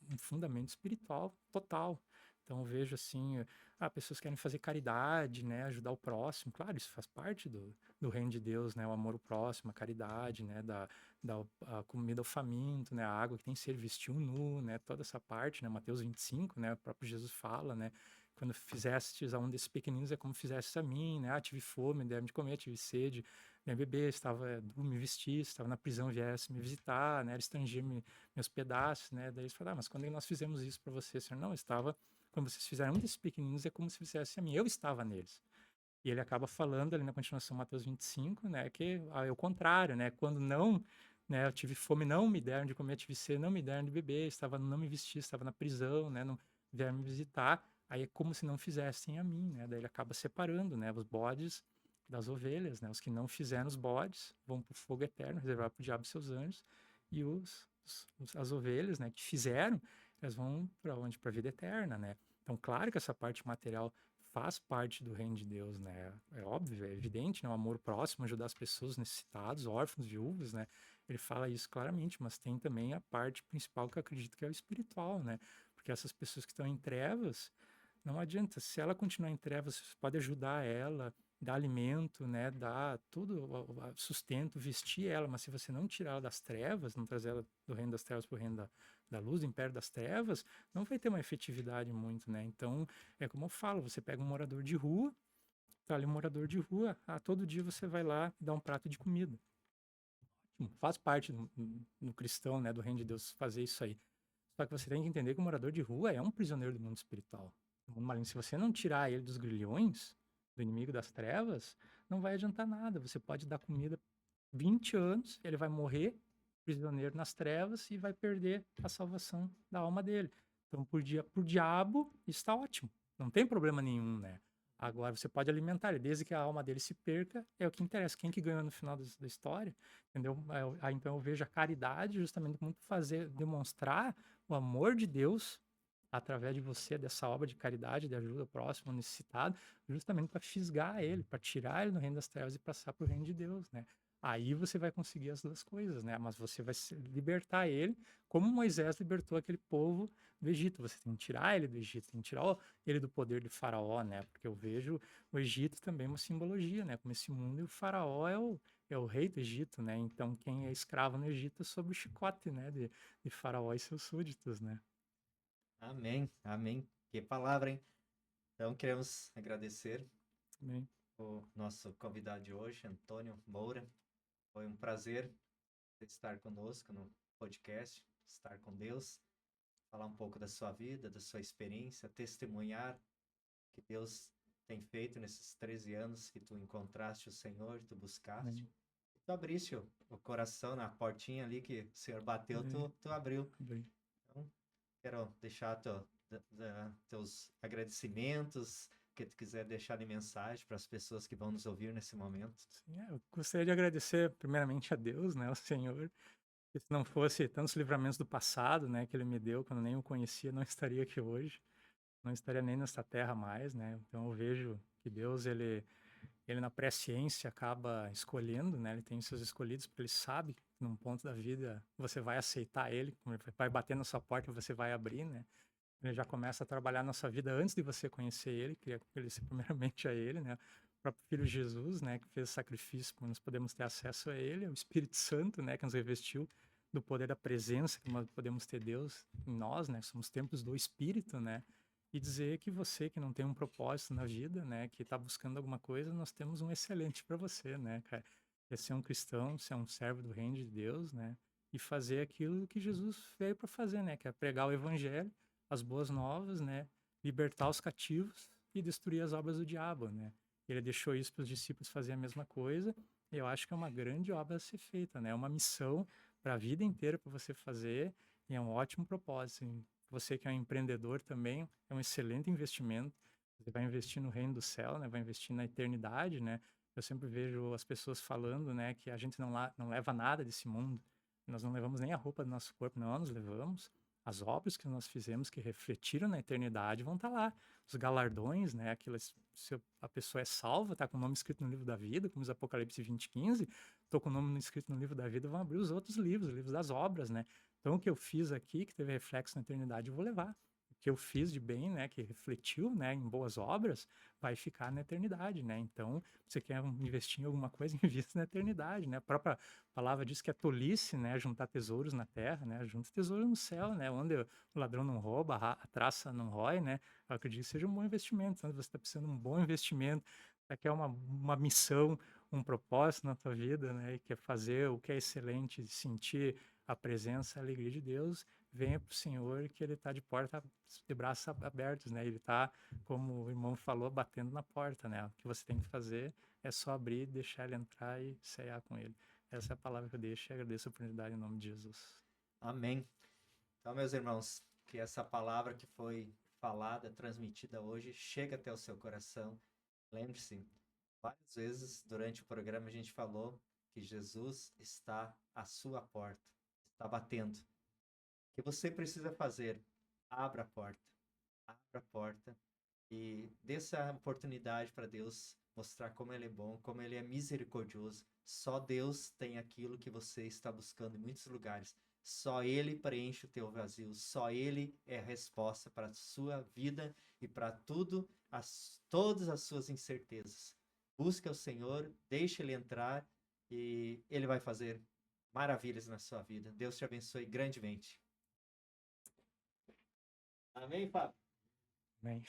um fundamento espiritual total. Então, eu vejo assim, pessoas querem fazer caridade, né? Ajudar o próximo. Claro, isso faz parte do reino de Deus, né? O amor ao próximo, a caridade, né? Da a comida ao faminto, né? A água que tem que ser vestir um nu, né? Toda essa parte, né? Mateus 25, né? O próprio Jesus fala, né? Quando fizestes a um desses pequeninos é como fizestes a mim, né? Tive fome, deram de comer, tive sede, me beber, estava me vestisse, estava na prisão, viesse me visitar, né? Era estrangeiro, me hospedasse, né? Daí eles falaram, mas quando nós fizemos isso para você, Senhor? Não, estava, quando vocês fizeram um desses pequeninos é como se fizesse a mim, eu estava neles. E ele acaba falando ali na continuação, Mateus 25, né? Que é o contrário, né? Quando não, né? Eu tive fome, não me deram de comer, tive sede, não me deram de beber, estava, não me vesti, estava na prisão, né? Não vieram me visitar. Aí é como se não fizessem a mim, né? Daí ele acaba separando, né? Os bodes das ovelhas, né? Os que não fizeram os bodes vão para o fogo eterno, reservado para o diabo e seus anjos. E as ovelhas, né? Que fizeram, elas vão para onde? Para a vida eterna, né? Então, claro que essa parte material faz parte do reino de Deus, né? É óbvio, é evidente, né? O amor próximo, ajudar as pessoas necessitadas, órfãos, viúvas, né? Ele fala isso claramente, mas tem também a parte principal que eu acredito que é o espiritual, né? Porque essas pessoas que estão em trevas, não adianta, se ela continuar em trevas, você pode ajudar ela, dar alimento, né, dar tudo, sustento, vestir ela, mas se você não tirar ela das trevas, não trazer ela do reino das trevas para o reino da luz, do império das trevas, não vai ter uma efetividade muito, né? Então, é como eu falo, você pega um morador de rua, tá ali um morador de rua, todo dia você vai lá e dá um prato de comida. Faz parte do cristão, né, do reino de Deus fazer isso aí. Só que você tem que entender que o morador de rua é um prisioneiro do mundo espiritual. Do mundo maligno. Se você não tirar ele dos grilhões, do inimigo das trevas, não vai adiantar nada. Você pode dar comida 20 anos, ele vai morrer prisioneiro nas trevas e vai perder a salvação da alma dele. Então, por diabo, está ótimo. Não tem problema nenhum, né? Agora, você pode alimentar ele, desde que a alma dele se perca, é o que interessa. Quem que ganhou no final da história, entendeu? Então, eu vejo a caridade justamente como fazer, demonstrar o amor de Deus através de você, dessa obra de caridade, de ajuda ao próximo, ao necessitado, justamente para fisgar ele, para tirar ele do reino das trevas e passar para o reino de Deus, né? Aí você vai conseguir as duas coisas, né? Mas você vai libertar ele, como Moisés libertou aquele povo do Egito. Você tem que tirar ele do Egito, tem que tirar ele do poder de Faraó, né? Porque eu vejo o Egito também uma simbologia, né? Como esse mundo, e o Faraó é o rei do Egito, né? Então quem é escravo no Egito é sob o chicote, né? De Faraó e seus súditos, né? Amém, amém. Que palavra, hein? Então, queremos agradecer Também. o nosso convidado de hoje, Antônio Moura. Foi um prazer estar conosco no podcast, estar com Deus, falar um pouco da sua vida, da sua experiência, testemunhar o que Deus tem feito nesses 13 anos que tu encontraste o Senhor, tu buscaste. Também. Tu abriste o coração na portinha ali que o Senhor bateu, Também. tu abriu. Também. Então, quero deixar teus agradecimentos, que tu quiser deixar de mensagem para as pessoas que vão nos ouvir nesse momento. Sim, eu gostaria de agradecer primeiramente a Deus, né, ao Senhor, que se não fosse tantos livramentos do passado, né, que Ele me deu quando nem o conhecia, não estaria aqui hoje, não estaria nem nessa terra mais, né. Então eu vejo que Deus ele na presciência acaba escolhendo, né? Ele tem os seus escolhidos porque ele sabe que num ponto da vida você vai aceitar ele, como ele vai bater na sua porta e você vai abrir, né? Ele já começa a trabalhar na sua vida antes de você conhecer ele, queria conhecer primeiramente a ele, né? O próprio Filho Jesus, né, que fez o sacrifício para nós podemos ter acesso a ele, o Espírito Santo, né, que nos revestiu do poder da presença que nós podemos ter Deus em nós, né? Somos templos do Espírito, né? E dizer que você que não tem um propósito na vida, né, que está buscando alguma coisa, nós temos um excelente para você, né, cara? É ser um cristão, ser um servo do reino de Deus, né? E fazer aquilo que Jesus veio para fazer, né? Que é pregar o evangelho, as boas novas, né? Libertar os cativos e destruir as obras do diabo, né? Ele deixou isso para os discípulos fazer a mesma coisa. E eu acho que é uma grande obra a ser feita, né? É uma missão para a vida inteira para você fazer e é um ótimo propósito. Você que é um empreendedor também, é um excelente investimento. Você vai investir no reino do céu, né? Vai investir na eternidade, né? Eu sempre vejo as pessoas falando, né, que a gente não leva nada desse mundo. Nós não levamos nem a roupa do nosso corpo, não, nós levamos as obras que nós fizemos, que refletiram na eternidade, vão estar lá. Os galardões, né, aquelas, se a pessoa é salva, está com o nome escrito no livro da vida, como diz Apocalipse 20:15, estou com o nome escrito no livro da vida, vão abrir os outros livros, os livros das obras, né? Então, o que eu fiz aqui, que teve reflexo na eternidade, eu vou levar. O que eu fiz de bem, né, que refletiu, né, em boas obras, vai ficar na eternidade, né? Então, você quer investir em alguma coisa, invista na eternidade, né? A própria palavra diz que é tolice, né? Juntar tesouros na terra, né? Junta tesouro no céu, né? Onde o ladrão não rouba, a traça não rói, né? Eu acredito que seja um bom investimento. Então, você está precisando de um bom investimento, você quer uma missão, um propósito na tua vida, né? E quer fazer o que é excelente, sentir a presença, a alegria de Deus, venha para o Senhor, que Ele está de braços abertos, né? Ele está, como o irmão falou, batendo na porta, né? O que você tem que fazer é só abrir, deixar ele entrar e ceiar com ele. Essa é a palavra que eu deixo e agradeço a oportunidade em nome de Jesus. Amém. Então, meus irmãos, que essa palavra que foi falada, transmitida hoje, chegue até o seu coração. Lembre-se, várias vezes durante o programa a gente falou que Jesus está à sua porta, está batendo. O que você precisa fazer? Abra a porta. Abra a porta e dê essa oportunidade para Deus mostrar como Ele é bom, como Ele é misericordioso. Só Deus tem aquilo que você está buscando em muitos lugares. Só Ele preenche o teu vazio. Só Ele é a resposta para a sua vida e para todas as suas incertezas. Busca o Senhor, deixe Ele entrar e Ele vai fazer maravilhas na sua vida. Deus te abençoe grandemente. Amém, Fábio? Amém.